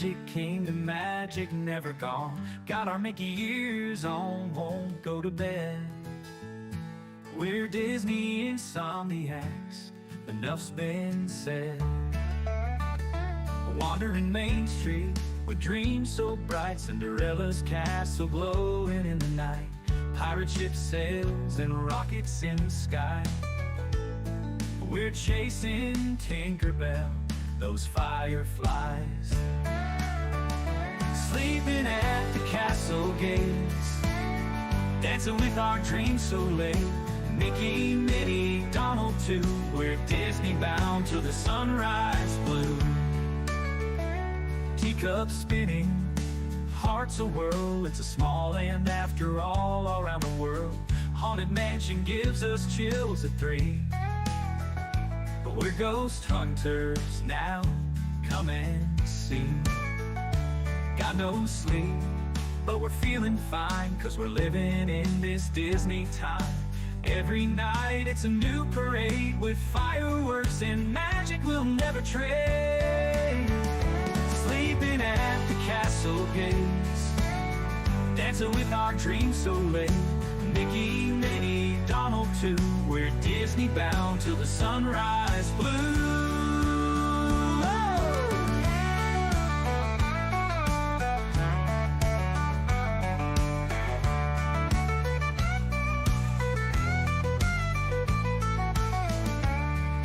Magic Kingdom, magic never gone. Got our Mickey ears on, won't go to bed. We're Disney Insomniacs, enough's been said. Wandering Main Street with dreams so bright, Cinderella's castle glowing in the night. Pirate ship sails and rockets in the sky. We're chasing Tinkerbell, those fireflies. Sleeping at the castle gates, dancing with our dreams so late. Mickey, Minnie, Donald too, we're Disney bound till the sunrise blue. Teacup spinning, hearts a whirl, it's a small land after all around the world. Haunted Mansion gives us chills at 3. But we're ghost hunters now, come and see. Got no sleep, but we're feeling fine, 'cause we're living in this Disney time. Every night it's a new parade with fireworks and magic we'll never trade. Sleeping at the castle gates, dancing with our dreams so late. Mickey, Minnie, Donald too, we're Disney bound till the sunrise blue.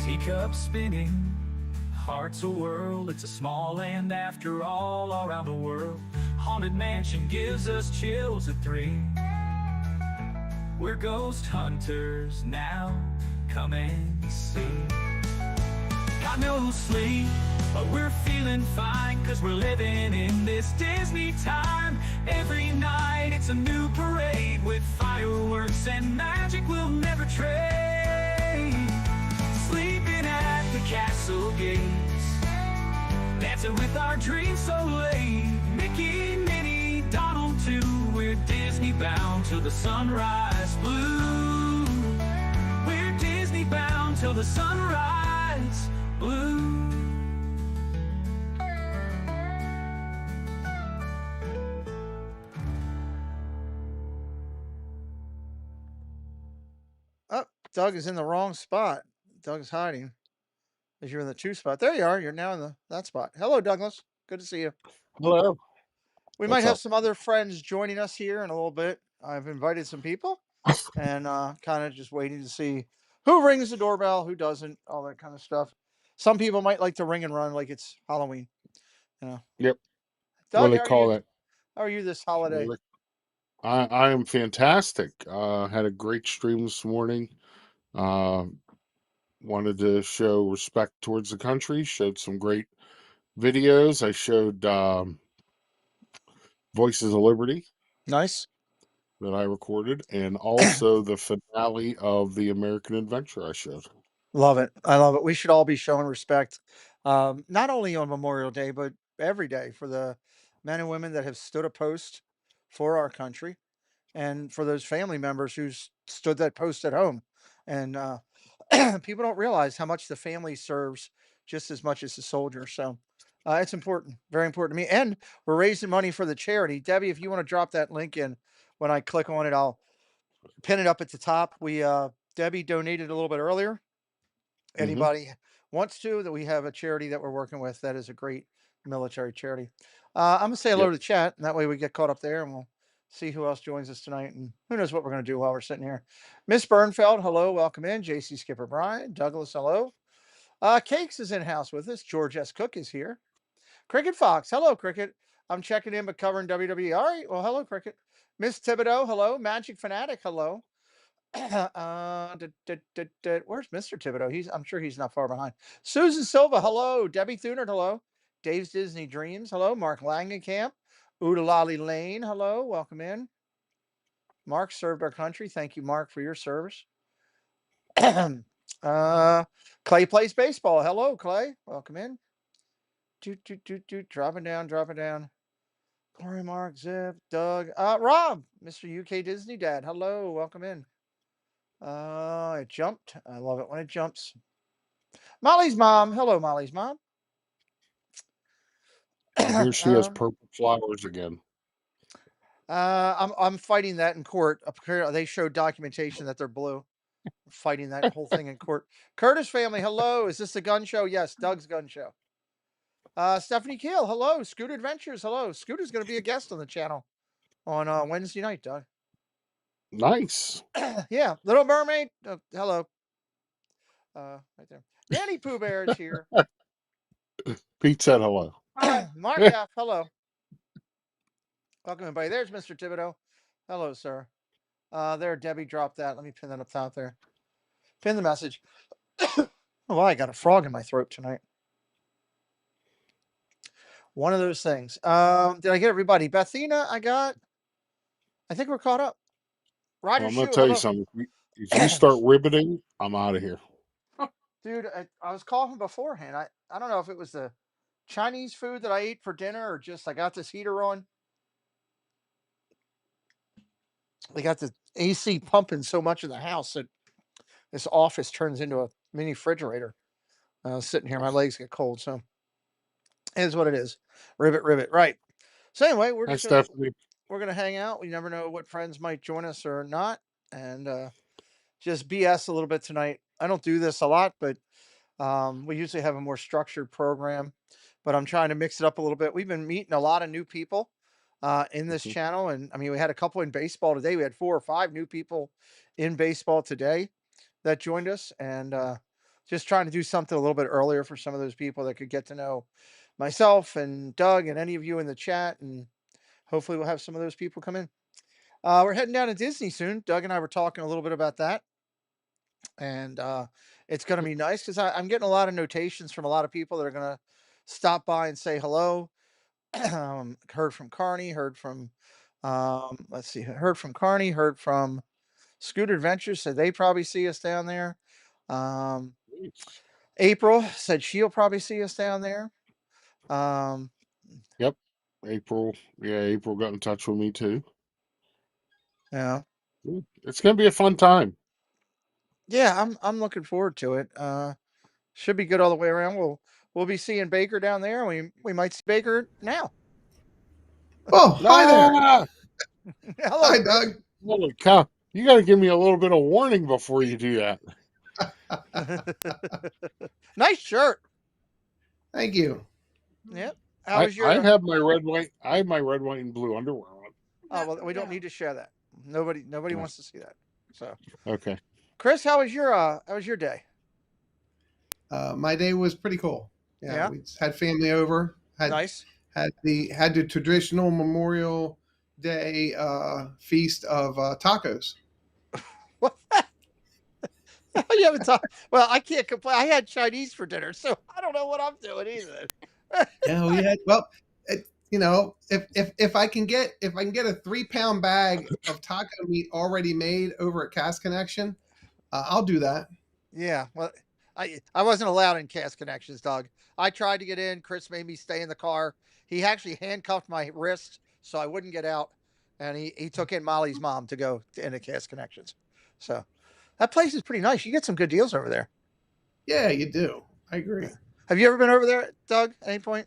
Teacup spinning, hearts a whirl, it's a small land after all around the world. Haunted Mansion gives us chills at 3. We're ghost hunters now, come and see. Got no sleep, but we're feeling fine, 'cause we're living in this Disney time. Every night it's a new parade with fireworks and magic we'll never trade. Sleeping at the castle gates, dancing with our dreams so late. Mickey, Minnie, Donald too, we're Disney bound till the sunrise blue. We're Disney bound till the sunrise blue. Oh, Doug is in the wrong spot. Doug's hiding. As you're in the 2 spot. There you are. You're now in that spot. Hello, Douglas. Good to see you. Hello. We might What's have up? some other friends joining us here in a little bit. I've invited some people and kind of just waiting to see who rings the doorbell, who doesn't, all that kind of stuff. Some people might like to ring and run like it's Halloween. You know. Yep. What do Doug, they call that? how are you this holiday? I am fantastic. Had a great stream this morning. Uh, Wanted to show respect towards the country. Showed some great videos. I showed Voices of Liberty Nice. that I recorded, and also the finale of the American Adventure I showed. Love it. I love it. We should all be showing respect, not only on Memorial Day, but every day for the men and women that have stood a post for our country and for those family members who stood that post at home. And people don't realize how much the family serves just as much as the soldier. So it's important, very important to me. And we're raising money for the charity. Debbie, if you want to drop that link in, when I click on it, I'll pin it up at the top. Debbie donated a little bit earlier. Hmm. Anybody wants to, that we have a charity that we're working with that is a great military charity. I'm gonna say hello Yep. to the chat, and that way we get caught up there, and we'll see who else joins us tonight, and who knows what we're gonna do while we're sitting here. Miss Bernfeld, hello, welcome in. JC Skipper Brian, Douglas, hello. Cakes is in house with us. George S. Cook is here. Cricket Fox, hello, Cricket. I'm checking in but covering WWE. All right, well, hello, Cricket. Miss Thibodeau, hello. Magic Fanatic, hello. Where's Mr. Thibodeau? I'm sure he's not far behind. Susan Silva, hello. Debbie Thunert, hello. Dave's Disney Dreams, hello. Mark Langenkamp. Udalali Lane, hello. Welcome in. Mark served our country. Thank you, Mark, for your service. Clay plays baseball. Hello, Clay. Welcome in. Dropping down, dropping down. Corey, Mark, Zip, Doug, Rob, Mr. UK Disney Dad. Hello, welcome in. It jumped. I love it when it jumps. Molly's mom. Hello, Molly's mom. I hear she has um, purple flowers again. I'm fighting that in court. Apparently, they showed documentation that they're blue. Fighting that whole thing in court. Curtis family, hello. Is this a gun show? Yes, Doug's gun show. Stephanie Keel, hello. Scoot Adventures, hello. Scooter's going to be a guest on the channel on Wednesday night, Doug. Nice. Yeah, Little Mermaid, hello. Right there. Nanny Pooh Bear is here. Pete said hello. Mark F, hello. Welcome, everybody. There's Mr. Thibodeau. Hello, sir. There, Debbie dropped that. Let me pin that up top there. Pin the message. Oh, I got a frog in my throat tonight. One of those things. Did I get everybody? Bethina, I think we're caught up. Roger Well, I'm going Shoe, to tell you hello. something. If you start ribbiting, I'm out of here. Dude, I was coughing beforehand. I don't know if it was the Chinese food that I ate for dinner or just I got this heater on. They got the AC pumping so much in the house that this office turns into a mini refrigerator. Sitting here, my legs get cold, so it is what it is. Ribbit, ribbit. Right. So anyway, Hi, Stephanie. we're gonna hang out. We never know what friends might join us or not, and just BS a little bit tonight. I don't do this a lot, but we usually have a more structured program. But I'm trying to mix it up a little bit. We've been meeting a lot of new people in this Mhm. channel, and I mean, we had a couple in baseball today. We had 4 or 5 new people in baseball today that joined us, and just trying to do something a little bit earlier for some of those people that could get to know myself and Doug and any of you in the chat, and hopefully we'll have some of those people come in. We're heading down to Disney soon. Doug and I were talking a little bit about that, and it's going to be nice because I'm getting a lot of notations from a lot of people that are going to stop by and say hello. Heard from Carney, heard from let's see, heard from Carney, heard from Scooter Adventures, said they probably see us down there. Um, Nice. April said she'll probably see us down there. Um, Yep. April. Yeah, April got in touch with me too. yeah, It's going to be a fun time. yeah, I'm looking forward to it. Should be good all the way around. We'll be seeing Baker down there. We might see Baker now. Oh, hi there. Ah, Hello, Hi, Chris. Doug. holy cow. You got to give me a little bit of warning before you do that. Nice shirt. Thank you. Yep. How was I your? have my red, white. I have my red, white, and blue underwear on. Oh well, we don't need to share that. Nobody No. wants to see that. So, Okay. Chris, how was your day? My day was pretty cool. Yeah, Yeah, we had family over. nice. Had the traditional Memorial Day feast of tacos. What? You haven't talked. Well, I can't complain. I had Chinese for dinner, so I don't know what I'm doing either. Yeah, we had. Well, if I can get a 3 pound bag of taco meat already made over at Cast Connection, I'll do that. Yeah, well, I wasn't allowed in Cast Connections, Doug. I tried to get in. Chris made me stay in the car. He actually handcuffed my wrist so I wouldn't get out, and he took in Molly's mom to go into Cast Connections. So that place is pretty nice. You get some good deals over there. Yeah, you do. I agree. Have you ever been over there, Doug? At any point?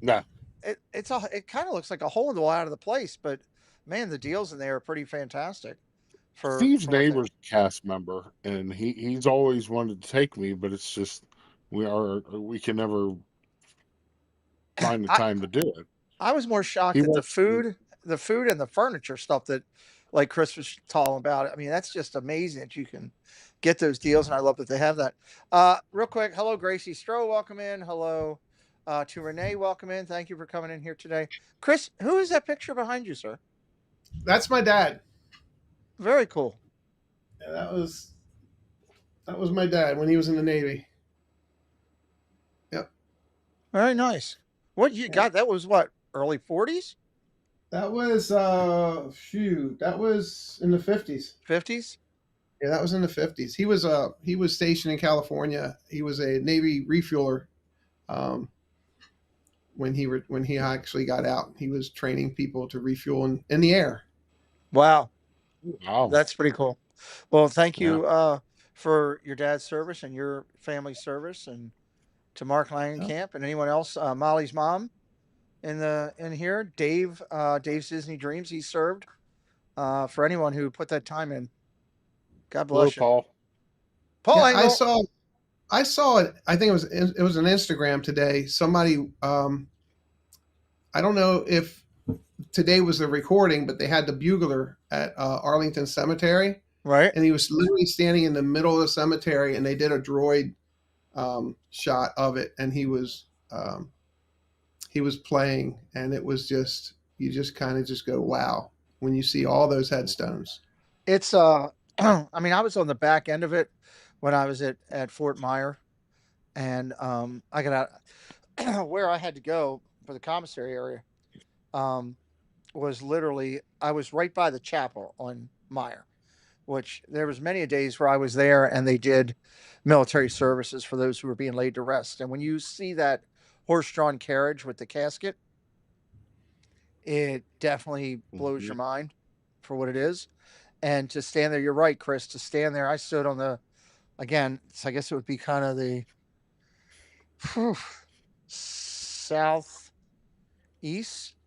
No. It kind of looks like a hole in the wall out of the place, but man, the deals in there are pretty fantastic Steve's for what they. neighbor's a cast member, and he's always wanted to take me, but it's just we can never find the I time to do it. I was more He shocked at wants to. the food and the furniture stuff that, like Chris was talking about. I mean, that's just amazing that you can get those deals, and I love that they have that. Real quick, hello Gracie Stroh, welcome in. Hello to Renee, welcome in. Thank you for coming in here today. Chris, who is that picture behind you, sir? That's my dad. Very cool. Yeah, that was my dad when he was in the Navy. Yep. Very nice. What you Yeah. got? That was what, early 40s, That was that was in the 50s. 50s? Yeah, that was in the 50s. He was stationed in California. He was a Navy refueler. Um, when he actually got out, he was training people to refuel in the air. Wow, Wow. that's pretty cool. Well, thank Yeah. you for your dad's service and your family's service, and to Mark Yep. Langenkamp and anyone else. Molly's mom in here. Dave, Dave's Disney Dreams. He served for anyone who put that time in. God Hello, bless you, Paul. Paul Yeah, Engel. I saw it. I think it was an Instagram today. Somebody, I don't know if today was the recording, but they had the bugler at Arlington Cemetery, Right. and he was literally standing in the middle of the cemetery, and they did a droid shot of it, and he was playing, and it was just you just kind of just go wow when you see all those headstones. It's I mean, I was on the back end of it when I was at Fort Myer, and I got out where I had to go for the commissary area. Um, was literally I was right by the chapel on Myer, which there was many a days where I was there and they did military services for those who were being laid to rest. And when you see that horse-drawn carriage with the casket, it definitely blows Hmm. your mind for what it is. And to stand there, you're right, Chris. To stand there, I stood on the again. So I guess it would be kind of the whew, southeast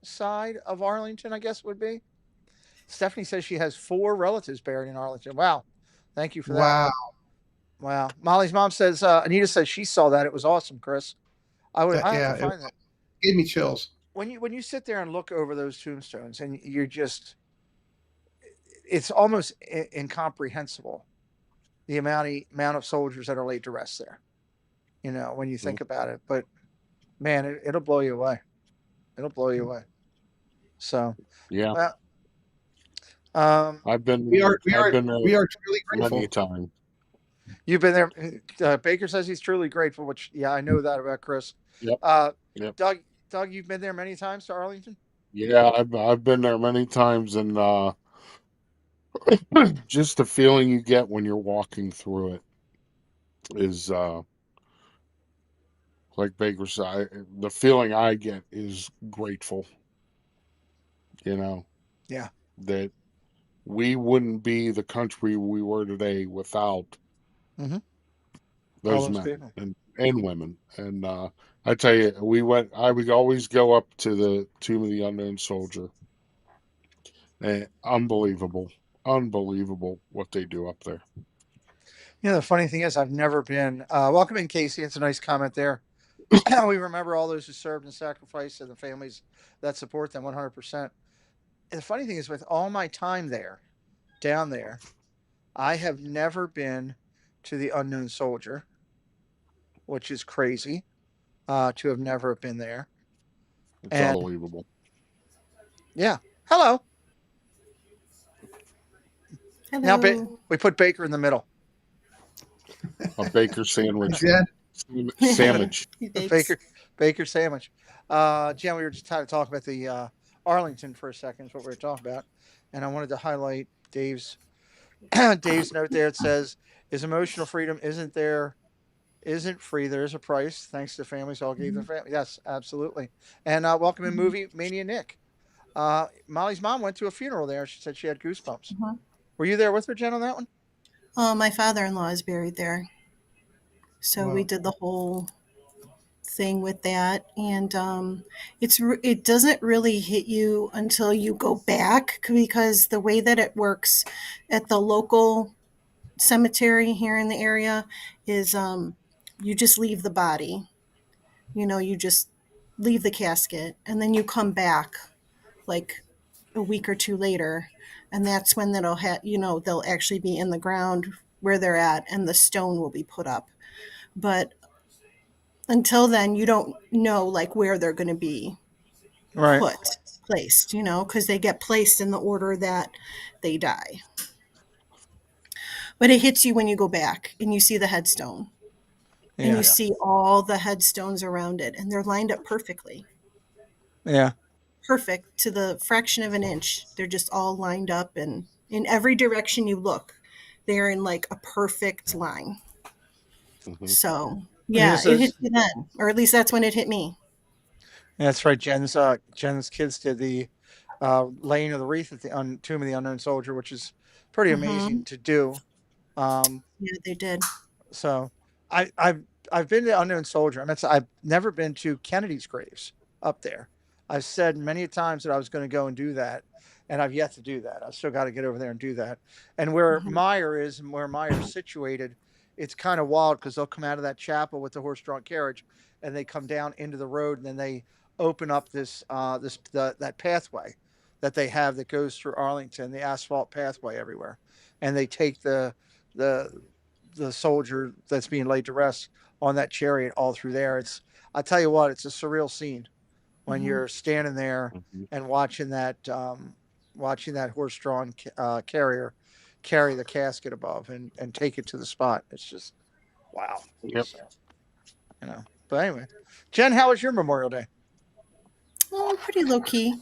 side of Arlington. I guess would be. Stephanie says she has 4 relatives buried in Arlington. Wow, thank you for that. Wow, Wow. Molly's mom says Anita says she saw that. It was awesome, Chris. I have to yeah, it find that. gave me chills. When you sit there and look over those tombstones and you're just it's almost incomprehensible the amount of soldiers that are laid to rest there. You know, when you think about it. But man, it'll blow you away. It'll blow you away. So, Yeah, well, um, I've been there We are truly many a grateful. time. you've been there. Baker says he's truly grateful. Which, yeah, I know that about Chris. Yep, Uh, yep. Doug, Doug, you've been there many times to Arlington. Yeah, I've been there many times, and just the feeling you get when you're walking through it is like Baker said. The feeling I get is grateful. You know Yeah, that we wouldn't be the country we were today without mm-hmm. All those those men people. and women. And I tell you, I would always go up to the Tomb of the Unknown Soldier. Unbelievable, unbelievable what they do up there. You know, the funny thing is, I've never been. Welcome in, Casey. It's a nice comment there. We remember all those who served and sacrificed and the families that support them 100%. And the funny thing is, with all my time there, down there, I have never been to the Unknown Soldier, which is crazy to have never been there. It's And unbelievable. yeah, hello. Now Hello. we put Baker in the middle. A baker I sandwich, did. sandwich. He bakes. Baker sandwich. Jen, we were just trying to talk about the Arlington for a second. Is what we were talking about, and I wanted to highlight Dave's Dave's note there. It says, "Is emotional freedom isn't free. There is a price. Thanks to families all gave their Mhm. family. Yes, absolutely. And welcome in movie mania Nick. Molly's mom went to a funeral there. She said she had goosebumps. Mhm. Were you there with her, Jen, on that one? Oh, my father-in-law is buried there, so we Wow. did the whole thing with that, and it doesn't really hit you until you go back because the way that it works at the local cemetery here in the area is you just leave the body. You just leave the casket, and then you come back like a week or two later, and that's when they'll actually be in the ground where they're at, and the stone will be put up. But until then, you don't know like where they're going to be Right. placed, because they get placed in the order that they die. But it hits you when you go back and you see the headstone and you Yeah. Yeah. see all the headstones around it, and they're lined up perfectly. Yeah. Perfect to the fraction of an inch. They're just all lined up, and in every direction you look, they're in like a perfect line. Hmm. So Anita yeah, it hit says, me then, or at least that's when it hit me. yeah, that's right. Jen's kids did the laying of the wreath at the Tomb of the Unknown Soldier, which is pretty Hmm. amazing to do. Um, Yeah, they did. so I've been to Unknown Soldier. I've never been to Kennedy's graves up there. I've said many times that I was going to go and do that, and I've yet to do that. I've still got to get over there and do that. And where Mhm. Meyer is and where Meyer's situated, it's kind of wild because they'll come out of that chapel with the horse-drawn carriage, and they come down into the road, and then they open up that pathway that they have that goes through Arlington, the asphalt pathway everywhere, and they take the the soldier that's being laid to rest on that chariot all through there. I tell you what, it's a surreal scene when Mhm. you're standing there Mhm. and watching that horse-drawn carrier carry the casket above and take it to the spot. It's just wow. Yep. So, you know. But anyway, Jen, how was your Memorial Day? Oh, pretty low key.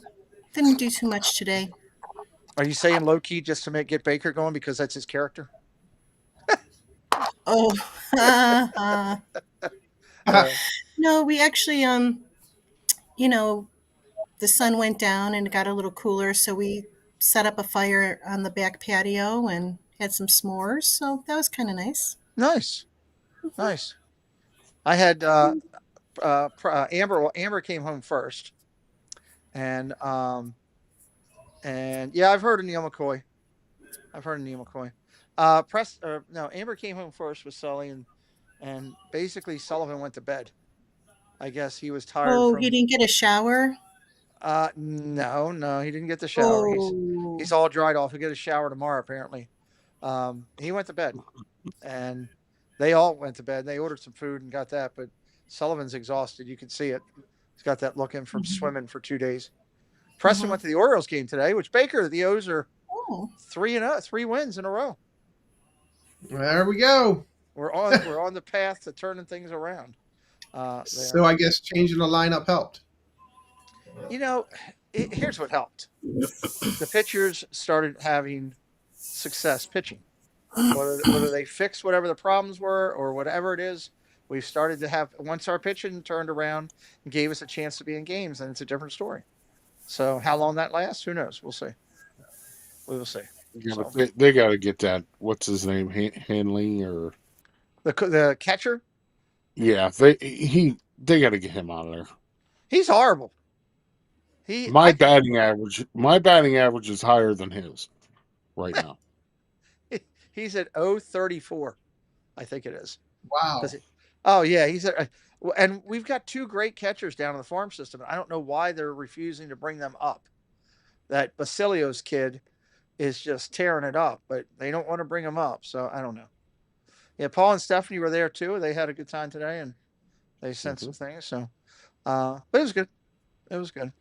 Didn't do too much today. Are you saying low key just to get Baker going because that's his character? Oh, Uh, no, we actually, you know, the sun went down and it got a little cooler, so we set up a fire on the back patio and had some s'mores. So that was kind of nice. nice, nice. I had Amber. Well, Amber came home first, and yeah, I've heard of Neil McCoy. I've heard of Neil McCoy. No, Amber came home first with Sully, and basically Sullivan went to bed. I guess he was tired Oh, he from. didn't get a shower. No, no, he didn't get the shower. He's Oh. all dried off. He'll get a shower tomorrow apparently. He went to bed, and they all went to bed. They ordered some food and got that, but Sullivan's exhausted. You can see it. He's got that look in from Mhm. swimming for 2 days. Preston Mhm. went to the Orioles game today, which Baker, the O's are Oh. 3 wins in a row. There we go. We're on the path to turning things around. So There, I guess changing the lineup helped. you know, here's what helped: the pitchers started having success pitching. Whether they fixed whatever the problems were or whatever it is, we've started to have once our pitching turned around and gave us a chance to be in games, and it's a different story. So how long that lasts, who knows? We'll see. We will see. Yeah, but So they got to get that. What's his name? Hanley or the catcher, yeah, they got to get him out of there. he's horrible. He My I think batting average, my batting average is higher than his right now. he's at 034. I think it is because Wow. oh yeah he's at and we've got two great catchers down in the farm system. I don't know why they're refusing to bring them up. That Basilio's kid is just tearing it up, but they don't want to bring him up. So I don't know. Yeah, Paul and Stephanie were there too. They had a good time today, and they sent Hmm. some things. So, but it was good. It was good.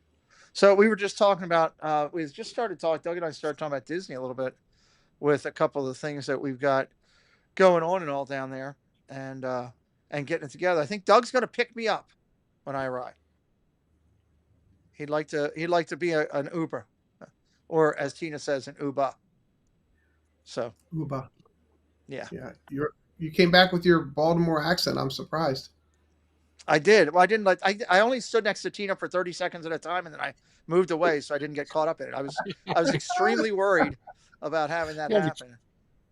So we were just talking about. We just started talking. Doug and I started talking about Disney a little bit with a couple of the things that we've got going on and all down there, and getting it together. I think Doug's going to pick me up when I arrive. He'd like to be an Uber, or as Tina says, an Uber. So Uba. yeah. Yeah. You came back with your Baltimore accent. I'm surprised. I did. Well, I didn't like. I only stood next to Tina for 30 seconds at a time, and then I moved away, so I didn't get caught up in it. I was extremely worried about having that Yeah, happen.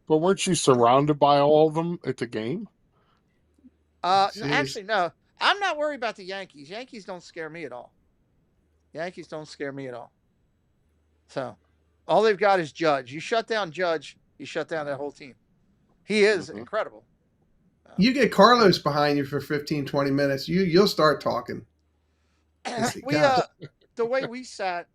but weren't you surrounded by all of them at the game? Jeez. Actually, no. I'm not worried about the Yankees. Yankees don't scare me at all. Yankees don't scare me at all. So, all they've got is Judge. You shut down Judge, you shut down that whole team. He is Hmm. incredible. You get Carlos behind you for 15, 20 minutes. You'll start talking. And say, We God, the way we sat,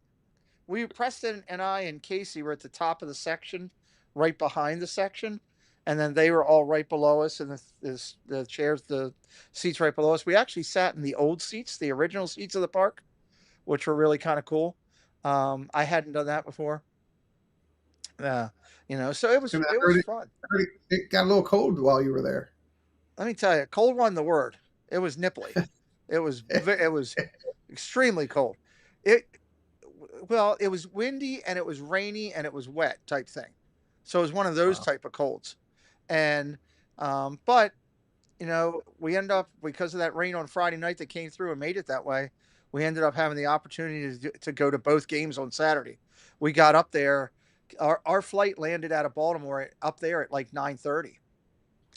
we Preston and I and Casey were at the top of the section, right behind the section, and then they were all right below us, and the chairs, the seats right below us. We actually sat in the old seats, the original seats of the park, which were really kind of cool. I hadn't done that before. Uh, so and I it was heard, fun. it got a little cold while you were there. Let me tell you, cold won the word. It was nipply. It was extremely cold. It well, it was windy and it was rainy and it was wet type thing. So it was one of those Wow. type of colds. And but we ended up because of that rain on Friday night that came through and made it that way. We ended up having the opportunity to go to both games on Saturday. We got up there. Our flight landed out of Baltimore up there at like 9:30,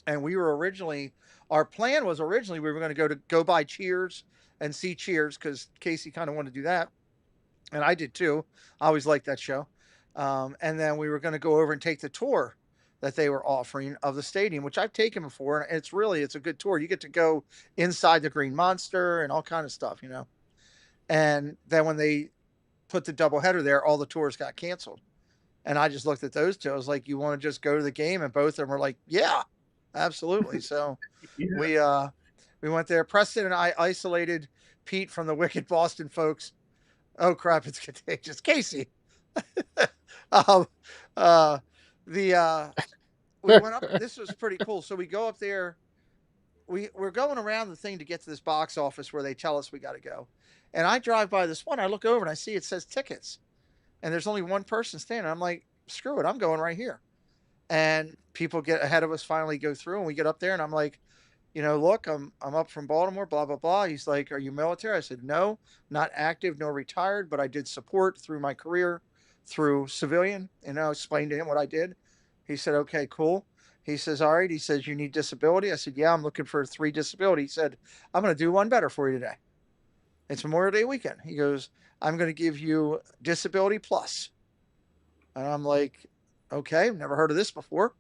and we were originally our plan was originally we were going to go buy Cheers and see Cheers because Casey kind of wanted to do that, and I did too. I always liked that show. And then we were going to go over and take the tour that they were offering of the stadium, which I've taken before, and it's a good tour. You get to go inside the Green Monster and all kind of stuff, you know. And then when they put the doubleheader there, all the tours got canceled. And I just looked at those two. I was like, "You want to just go to the game?" And both of them were like, "Yeah, absolutely." So Yeah. we went there. Preston and I isolated Pete from the wicked Boston folks. Oh crap, it's contagious. Casey. um, uh, the we went up. This was pretty cool. So we go up there. We're going around the thing to get to this box office where they tell us we got to go. And I drive by this one. I look over and I see it says tickets, and there's only one person standing. I'm like, screw it, I'm going right here. And people get ahead of us, finally go through, and we get up there, and I'm like, look, I'm up from Baltimore, blah blah blah. He's like, are you military? I said, no, not active nor retired, but I did support through my career through civilian. Explained to him what I did. He said, okay, cool. He says, all right. He says, you need disability. I said, yeah, I'm looking for 3 disability. He said, I'm going to do one better for you today. It's Memorial Day weekend. He goes, I'm going to give you disability plus. And I'm like, okay, never heard of this before.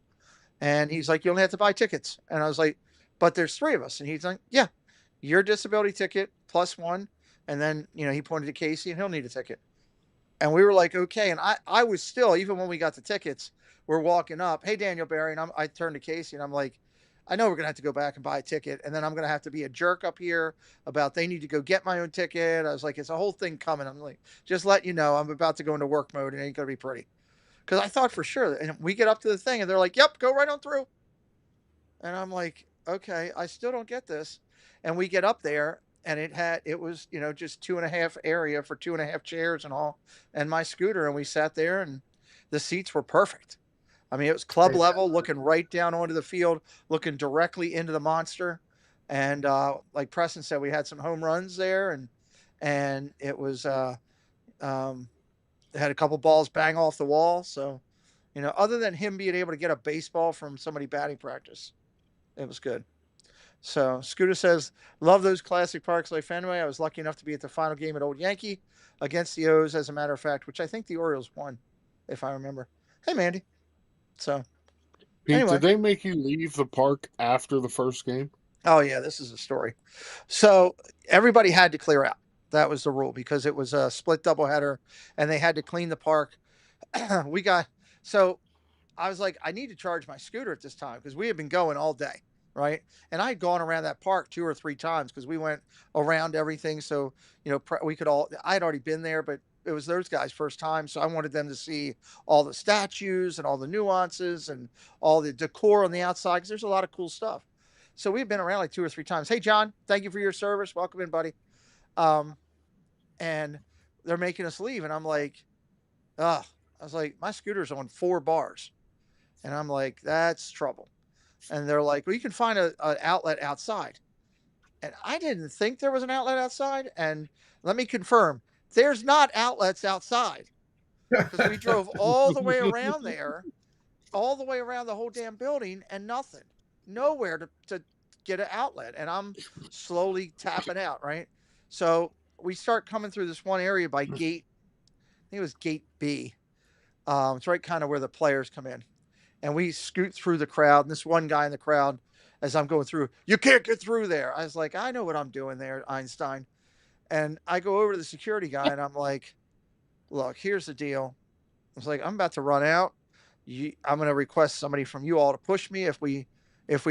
And he's like, you only have to buy tickets. And I was like, but there's 3 of us. And he's like, yeah, your disability ticket plus 1. And then, he pointed to Casey and he'll need a ticket. And we were like, okay. And I was still, even when we got the tickets, we're walking up. Hey, Daniel Barry. And I turned to Casey and I'm like, I know we're going to have to go back and buy a ticket. And then I'm going to have to be a jerk up here about they need to go get my own ticket. I was like, it's a whole thing coming. I'm like, just let you know, I'm about to go into work mode and it ain't going to be pretty. Because I thought for sure. And we get up to the thing and they're like, yep, go right on through. And I'm like, okay, I still don't get this. And we get up there and it was, just 2.5 area for 2.5 chairs and all, and my scooter. And we sat there and the seats were perfect. I mean, it was club level, looking right down onto the field, looking directly into the monster. And like Preston said, we had some home runs there, and it was had a couple balls bang off the wall. So, other than him being able to get a baseball from somebody batting practice, it was good. So Scooter says, love those classic parks like Fenway. I was lucky enough to be at the final game at Old Yankee against the O's, as a matter of fact, which I think the Orioles won, if I remember. Hey, Mandy. So, Pete, anyway. did they make you leave the park after the first game? Oh, yeah, this is a story. So everybody had to clear out. That was the rule because it was a split doubleheader, and they had to clean the park. So I was like, I need to charge my scooter at this time because we had been going all day, right? And I had gone around that park 2 or 3 times because we went around everything. So, I had already been there, but it was those guys' first time. So I wanted them to see all the statues and all the nuances and all the decor on the outside because there's a lot of cool stuff. So we've been around like 2 or 3 times. Hey, John, thank you for your service. Welcome in, buddy. And they're making us leave. And I'm like, I was like, my scooter's on 4 bars. And I'm like, that's trouble. And they're like, well, you can find an outlet outside. And I didn't think there was an outlet outside. And let me confirm, there's not outlets outside because we drove all the way around there, all the way around the whole damn building and nothing, nowhere to get an outlet. And I'm slowly tapping out, right? So we start coming through this one area by gate, I think it was gate B. It's right kind of where the players come in. And we scoot through the crowd. And this one guy in the crowd, as I'm going through, you can't get through there. I was like, I know what I'm doing there, Einstein. And I go over to the security guy and I'm like, look, here's the deal. I was like, I'm about to run out. I'm going to request somebody from you all to push me if we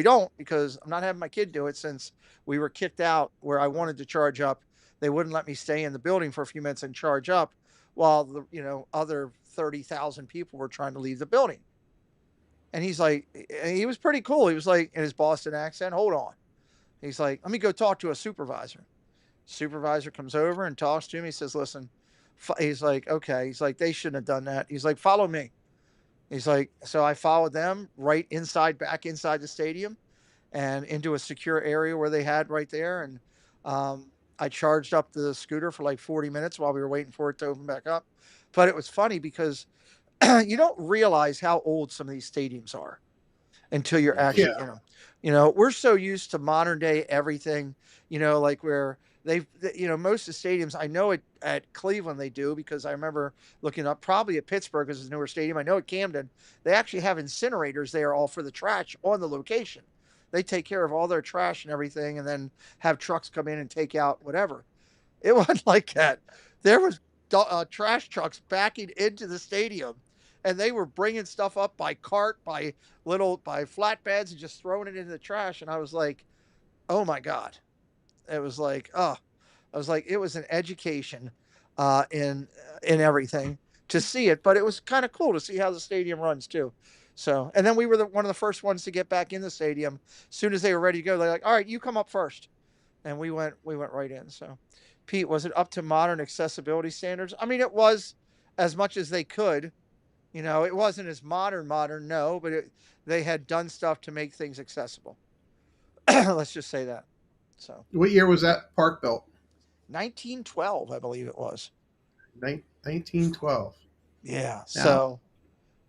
don't, because I'm not having my kid do it since we were kicked out where I wanted to charge up. They wouldn't let me stay in the building for a few minutes and charge up while the, other 30,000 people were trying to leave the building. And he's like, he was pretty cool. He was like, in his Boston accent, hold on. He's like, let me go talk to a supervisor. Supervisor comes over and talks to me. He says, listen, he's like, okay. He's like, they shouldn't have done that. He's like, follow me. He's like, so I followed them back inside the stadium and into a secure area where they had right there. And I charged up the scooter for like 40 minutes while we were waiting for it to open back up. But it was funny because you don't realize how old some of these stadiums are until you're actually in them. We're so used to modern day everything, like where most of the stadiums, I know at Cleveland they do, because I remember looking up, probably at Pittsburgh because it's a newer stadium. I know at Camden, they actually have incinerators there all for the trash on the location. They take care of all their trash and everything, and then have trucks come in and take out whatever. It wasn't like that. There was trash trucks backing into the stadium, and they were bringing stuff up by cart, by flatbeds, and just throwing it into the trash. And I was like, oh my god. It was like, oh, I was like, it was an education in everything to see it, but it was kind of cool to see how the stadium runs too. So, and then we were one of the first ones to get back in the stadium. As soon as they were ready to go, they're like, all right, you come up first. And we went right in. So, Pete, was it up to modern accessibility standards? I mean, it was, as much as they could. It wasn't as modern, no, but they had done stuff to make things accessible. Let's just say that. So, What year was that park built? 1912, I believe it was. 1912. Yeah. Now, So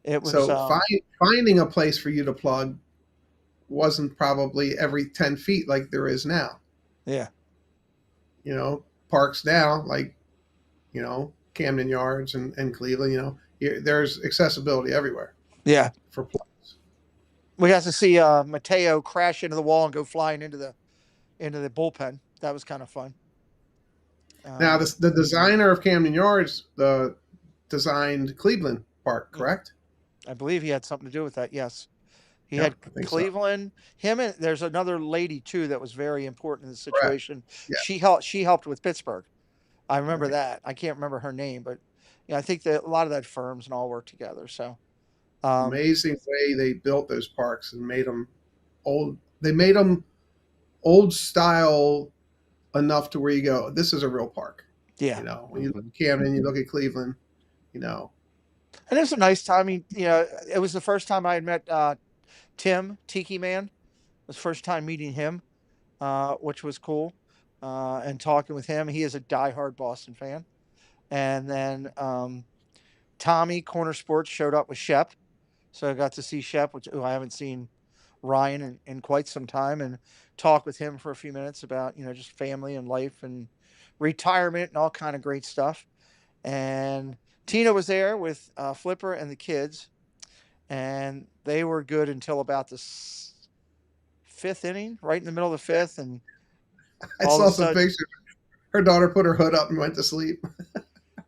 it was. so finding a place for you to plug wasn't probably every 10 feet like there is now. Yeah. Parks now, like, Camden Yards and Cleveland, there's accessibility everywhere Yeah. for plugs. We got to see Mateo crash into the wall and go flying into the bullpen. That was kind of fun. Now, the designer of Camden Yards designed Cleveland Park, correct? I believe he had something to do with that. Yes. He Yeah, had I think so. Cleveland. Him, and there's another lady too that was very important in the Correct. situation. Yeah. She helped with Pittsburgh. I remember Right. that. I can't remember her name, but yeah, I think that a lot of that firms and all work together. So, Amazing way they built those parks and made them old. They made them old style enough to where you go, this is a real park. yeah. When you look at Camden, you look at Cleveland, And it was a nice time. I mean, it was the first time I had met Tim Tiki Man. It was the first time meeting him, which was cool, and talking with him. He is a diehard Boston fan. And then Tommy Corner Sports showed up with Shep, so I got to see Shep, who I haven't seen Ryan in quite some time, and talk with him for a few minutes about just family and life and retirement and all kind of great stuff. And Tina was there with Flipper and the kids, and they were good until about the fifth inning, right in the middle of the fifth, and I all saw of a some sudden, pictures. Her daughter put her hood up and went to sleep.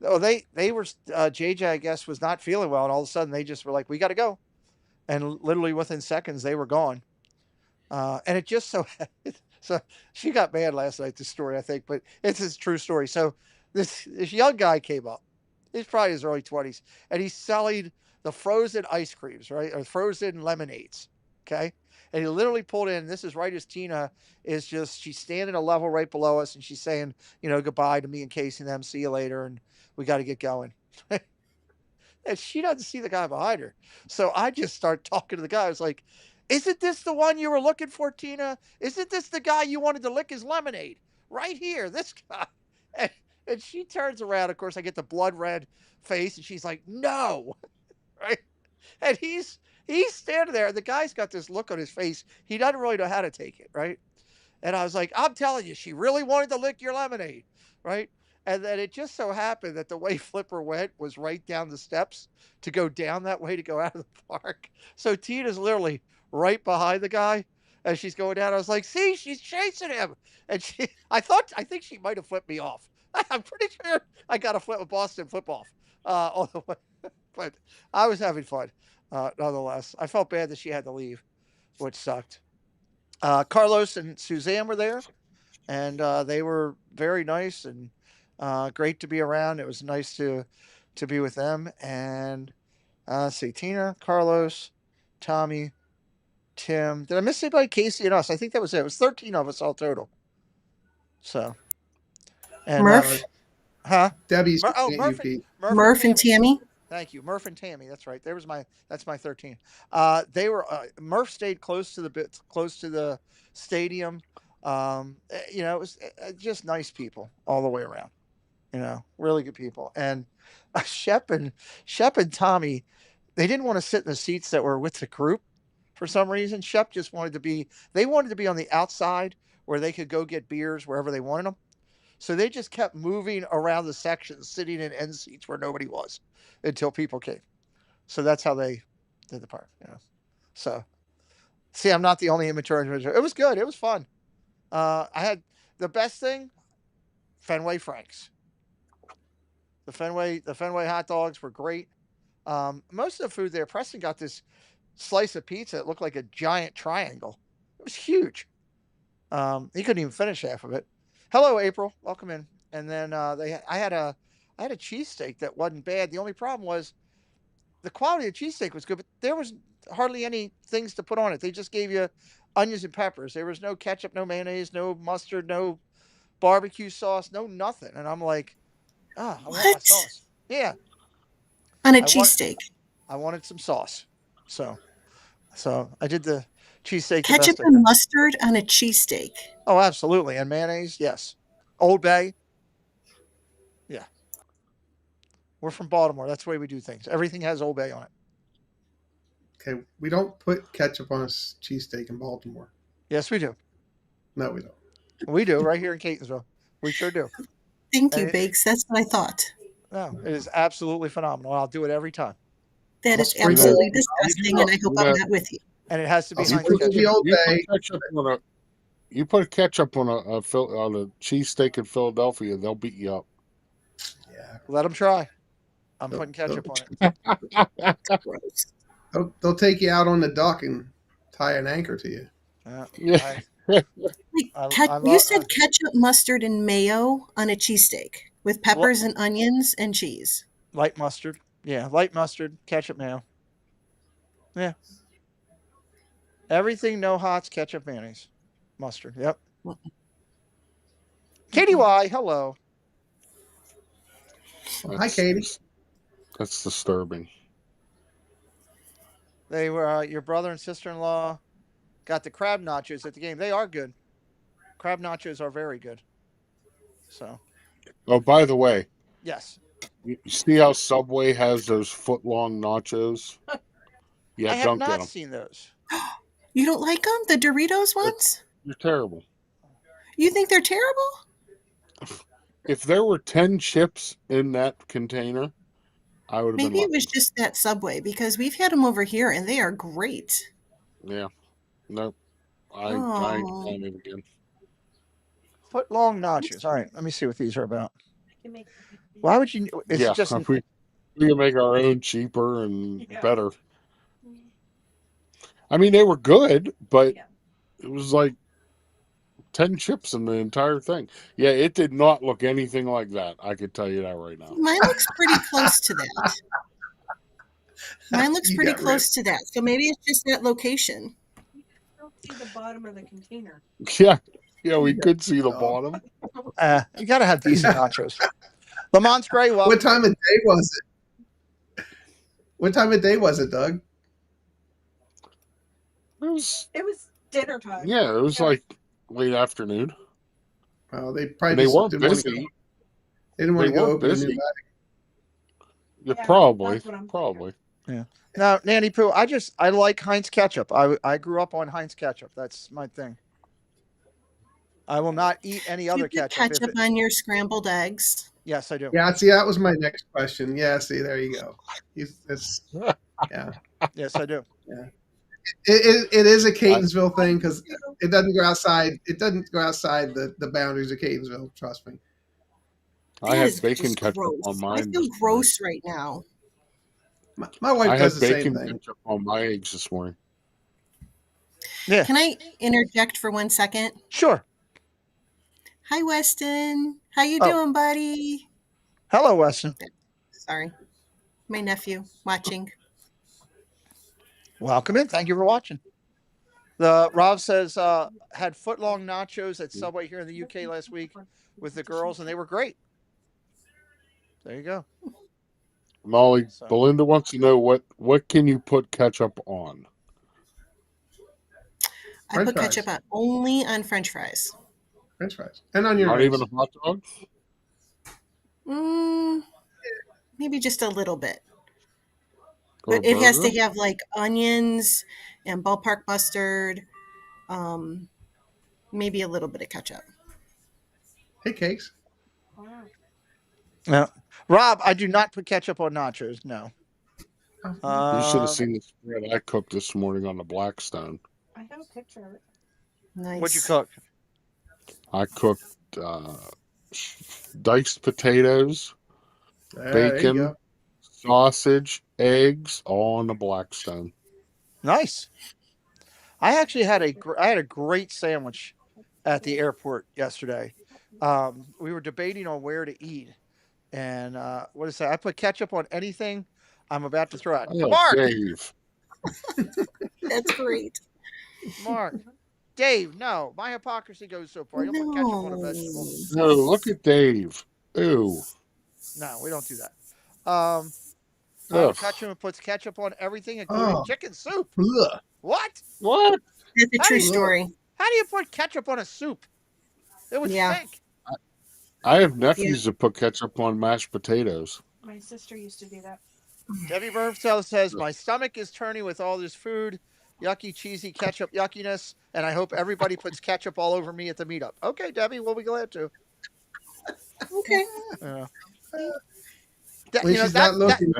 oh, they were JJ, I guess, was not feeling well, and all of a sudden they just were like, we got to go, and literally within seconds they were gone. And it just so she got mad last night, this story, I think, but it's a true story. So this young guy came up. He's probably his early 20s, and he's selling the frozen ice creams, right? Or frozen lemonades. Okay. And he literally pulled in. This is right as Tina she's standing a level right below us, and she's saying, goodbye to me and Casey and them. See you later. And we got to get going. And she doesn't see the guy behind her. So I just start talking to the guy. I was like, isn't this the one you were looking for, Tina? Isn't this the guy you wanted to lick his lemonade? Right here, this guy. And she turns around. Of course, I get the blood red face, and she's like, no. Right? And he's standing there. And the guy's got this look on his face. He doesn't really know how to take it, right? And I was like, I'm telling you, she really wanted to lick your lemonade, right? And then it just so happened that the way Flipper went was right down the steps to go down that way to go out of the park. So Tina's literally right behind the guy as she's going down. I was like, see, she's chasing him. And I think she might have flipped me off. I'm pretty sure I got a Boston flip off all the way. But I was having fun nonetheless. I felt bad that she had to leave, which sucked. Carlos and Suzanne were there, and they were very nice and great to be around. It was nice to be with them. And let's see, Tina, Carlos, Tommy, Tim. Did I miss anybody? Casey and us. I think that was it. It was 13 of us all total. So, and Murph, huh? Debbie's Murph, Murph and Tammy. Thank you, Murph and Tammy. That's right. That's my 13. They were Murph stayed close to the stadium. It was just nice people all the way around. Really good people. And Shep and Tommy, they didn't want to sit in the seats that were with the group for some reason. Shep just wanted to be. They wanted to be on the outside where they could go get beers wherever they wanted them. So they just kept moving around the sections, sitting in end seats where nobody was until people came. So that's how they did the park. So see, I'm not the only immature individual. It was good. It was fun. I had the best thing, Fenway Franks. The Fenway hot dogs were great. Most of the food there, Preston got this slice of pizza that looked like a giant triangle. It was huge. He couldn't even finish half of it. Hello, April. Welcome in. And then I had a cheesesteak that wasn't bad. The only problem was the quality of the cheesesteak was good, but there was hardly any things to put on it. They just gave you onions and peppers. There was no ketchup, no mayonnaise, no mustard, no barbecue sauce, no nothing. And I'm like, I want my What? sauce. Yeah, On a I want cheesesteak. I wanted some sauce. So I did the cheesesteak the Ketchup best I and could. mustard on a cheesesteak. Oh, absolutely. And mayonnaise, yes. Old Bay, yeah. We're from Baltimore. That's the way we do things. Everything has Old Bay on it. Okay, we don't put ketchup on a cheesesteak in Baltimore. Yes, we do. No, we don't. We do right here in Catonsville. We sure do. Thank you, And Bakes. That's what I thought. no, it is absolutely phenomenal. I'll do it every time. That I'll is sprinkle- absolutely You disgusting, do- and I hope you I'm know- not with you. And it has to be I'll Heinz sprinkle ketchup. the Old You Bay. put ketchup on a you put ketchup on a cheesesteak in Philadelphia, they'll beat you up. Yeah, Let them try. I'm Nope, putting ketchup nope. on it. Gross. they'll take you out on the dock and tie an anchor to you. Yeah. Like, I you love- said ketchup, mustard, and mayo on a cheesesteak with peppers and onions and cheese. light mustard. Yeah, light mustard, ketchup, mayo. Yeah. Everything, no hots, ketchup, mayonnaise, mustard. Yep. Katie Y, hello. Hi, Katie. That's disturbing. They were your brother and sister-in-law got the crab nachos at the game. They are good. Crab nachos are very good. So Oh, by the way, yes, you see how Subway has those foot-long nachos? Yeah, I have don't get not them. seen those. You don't like them? The Doritos ones? You're terrible. You think they're terrible? If there were 10 chips in that container, I would have been Maybe it lucky. was just that Subway because we've had them over here and they are great. Yeah. Nope. I ain't Oh. trying it again. Foot long nachos. All right, let me see what these are about. Why would you? It's Yeah, just we can make our own cheaper and better. I mean, they were good, but it was like 10 chips in the entire thing. Yeah, it did not look anything like that. I could tell you that right now. Mine looks pretty close to that. Mine looks You pretty got close to that. So maybe it's just that location. See the bottom of the container. Yeah, we could see the bottom. you got to have decent nachos. Lamont's Gray, welcome. What time of day was it? What time of day was it, Doug? It was, It was dinner time. yeah, it was like late afternoon. Well, they And probably they just weren't didn't want to busy. go. They didn't want They to go weren't open a new busy. bag. Yeah, Yeah, probably. that's what I'm Probably. Now, Nanny Pooh, I like Heinz ketchup. I grew up on Heinz ketchup. That's my thing. I will not eat any Do you other put ketchup. if ketchup it- on your scrambled eggs? yes, I do. Yeah, see, that was my next question. Yeah, see, there you go. Yeah. Yes, I do. It is a Catonsville thing because it doesn't go outside. It doesn't go outside the boundaries of Catonsville. Trust me. I That had is bacon just ketchup gross. on I mine. feel this morning. gross right now. My wife I had does the same bacon thing. ketchup on my eggs this morning. Yeah, Can I interject for 1 second? sure. Hi, Weston. How you Oh. doing, buddy? Hello, Weston. Sorry, my nephew watching. Welcome in. Thank you for watching. The Rob says had foot long nachos at Subway here in the UK last week with the girls, and they were great. There you go. Molly, So- Belinda wants to know what can you put ketchup on? I French put fries. ketchup on only on French fries. French fries and onion Not rings. even a hot dog? Maybe just a little bit. Or a But it has to burger? have like onions and ballpark mustard, maybe a little bit of ketchup. Hey, Cakes. Wow. No. Rob, I do not put ketchup on nachos. No. You should have Um, seen the spread I cooked this morning on the Blackstone. I have a picture of it. what'd you Nice. cook? I cooked uh, diced potatoes, There you bacon, go. sausage, eggs, all on the Blackstone. Nice. I actually had I had a great sandwich at the airport yesterday. We were debating on where to eat, and what is that? I put ketchup on anything I'm about to throw out. Oh, Mark, Dave. That's great. Mark, Dave. No, my hypocrisy goes so far. You don't put ketchup on a vegetable. No. Oh, look at Dave. Ooh. No, we don't do that. I have a Ugh. customer who puts ketchup on everything, including Oh, chicken soup. ugh, What? What? That's a How do true you- story. How do you put ketchup on a soup? It would Yeah. stink. I have nephews that put ketchup on mashed potatoes. My sister used to do that. Debbie Burnfell says, my stomach is turning with all this food, yucky, cheesy ketchup yuckiness, and I hope everybody puts ketchup all over me at the meetup. Okay, Debbie, we'll be glad to. Okay. Uh, when she's not looking.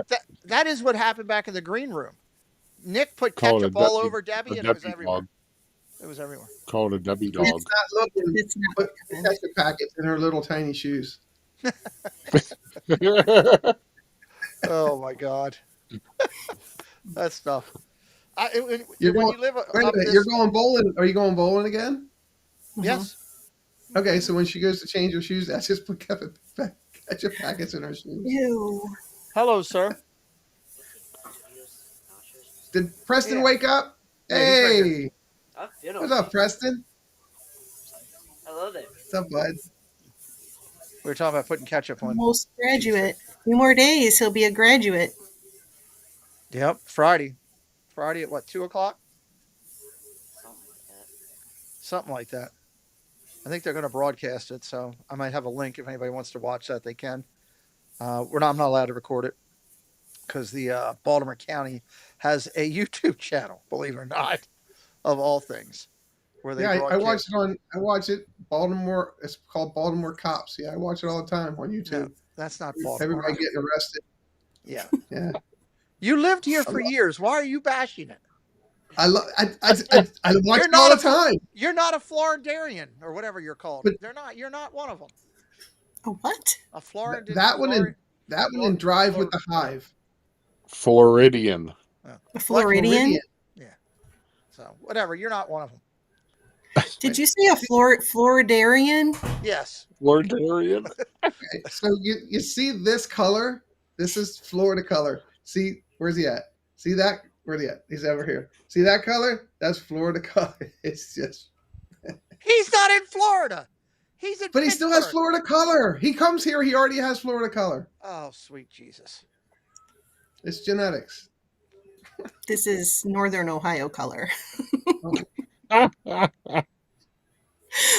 that is what happened back in the green room. Nick put Call it ketchup a all Debbie- over Debbie, a and it was Debbie everywhere. dog. It was everywhere. Call it a Debbie When dog. she's not looking. It's not Put the happening. ketchup packets in her little tiny shoes. Oh my God, that stuff. You're When going. you live Wait a up minute. this, You're going bowling. Are you going bowling again? yes. Okay, so when she goes to change her shoes, that's just put ketchup packets in her shoes. Ew. Hello, sir. Did Preston Yeah. wake up? Yeah, he's right here. Hey, Oh, you know. what's up, Preston? Hello there. What's up, bud? We were talking about putting ketchup on. Almost graduate. 2 more days, he'll be a graduate. Yep, Friday. Friday at what, 2:00? Something like that. Something like that. I think they're going to broadcast it, so I might have a link if anybody wants to watch that. They can. I'm not allowed to record it because the Baltimore County has a YouTube channel, believe it or not, of all things, where they Yeah, I broadcast. I watch it. Baltimore. It's called Baltimore Cops. Yeah, I watch it all the time on YouTube. No, that's not Baltimore. Everybody getting arrested. Yeah. Yeah, You lived here for years. Why are you bashing it? I watch You're it all not the time. You're not a Floridarian or whatever you're called. But- They're not. You're not one of them. A what? A Florida. That one and Drive with the Hive. Floridian. A Floridian? So whatever. You're not one of them. Did you say a Floridarian? Yes. Floridian. Okay, so you see this color? This is Florida color. See, where's he at? See that? Where's he at? He's over here. See that color? That's Florida color. It's just. He's not in Florida. He's in. But he still has Pittsburgh. Florida color. He comes here. He already has Florida color. Oh, sweet Jesus. It's genetics. This is Northern Ohio color.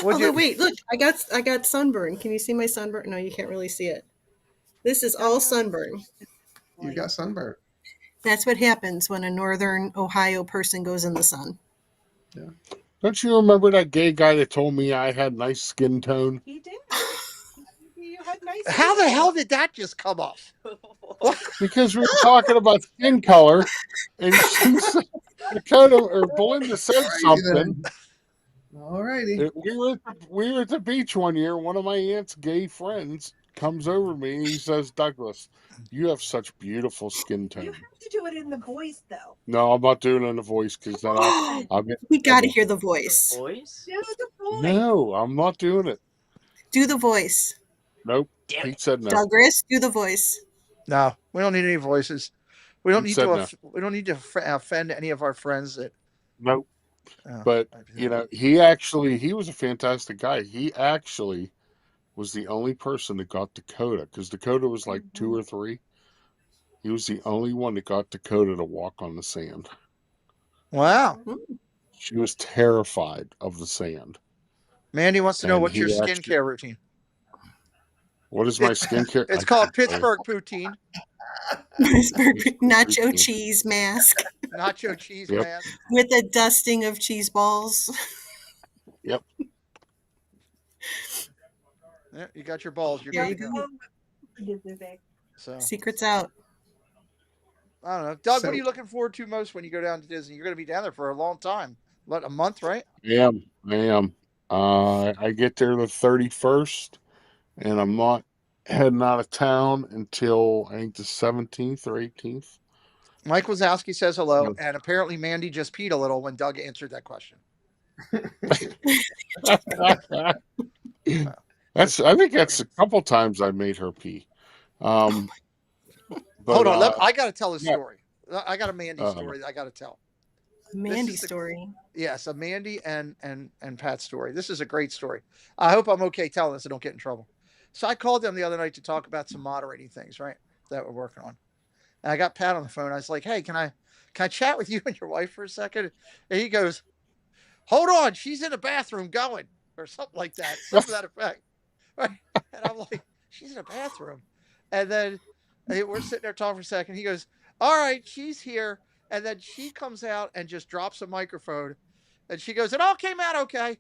Although, wait, look, I got sunburn. Can you see my sunburn? No, you can't really see it. This is all sunburn. You got sunburn. That's what happens when a Northern Ohio person goes in the sun. Don't you remember that gay guy that told me I had nice skin tone? He did. You had nice. How the hell did that just come up? Because we were talking about skin color, and she said, Dakota or Belinda said something. All righty. We were at the beach one year. One of my aunt's gay friends comes over to me and he says, "Douglas, you have such beautiful skin You tone." have to do it in the voice, though. No, I'm not doing it in the voice because then I'll get. We got to hear the voice. Boys? Do the voice. No, I'm not doing it. Do the voice. Nope. Damn Pete said no. Douglas, do the voice. No, we don't need any voices. We don't He need said to. no. We don't need to offend any of our friends. That. Nope. Oh, But you know, he was a fantastic guy. He actually was the only person that got Dakota because Dakota was like 2 or 3. He was the only one that got Dakota to walk on the sand. Wow. She was terrified of the sand. Mandy wants to know And what's your he actually- skincare routine. What is my skincare? It's I called can't tell you. Pittsburgh poutine, Nacho cheese mask nacho cheese Yep. man. with a dusting of cheese balls. Yeah, you got your balls. You're There good you to go. go. Disney bag. So Secrets out. I don't know, Doug. So What are you looking forward to most when you go down to Disney? You're going to be down there for a long time. What, a month, right? I am. I get there the 31st, and I'm not heading out of town until I think the 17th or 18th. Mike Wazowski says hello, So- and apparently Mandy just peed a little when Doug answered that question. That's. I think that's a couple times I made her pee. Um, Hold but on, I got to tell a yeah. story. I got a Mandy Uh, story that I got to tell. Mandy is the- story. Yes, a Mandy and Pat's story. This is a great story. I hope I'm okay telling this. I don't get in trouble. So I called them the other night to talk about some moderating things, right? That we're working on. And I got Pat on the phone. I was like, "Hey, can I chat with you and your wife for a second?" And he goes, "Hold on, she's in the bathroom going," or something like that, something to that effect. Right? And I'm like, "She's in the bathroom," and then we're sitting there talking for a second. He goes, "All right, she's here," and then she comes out and just drops a microphone, and she goes, "It all came out okay."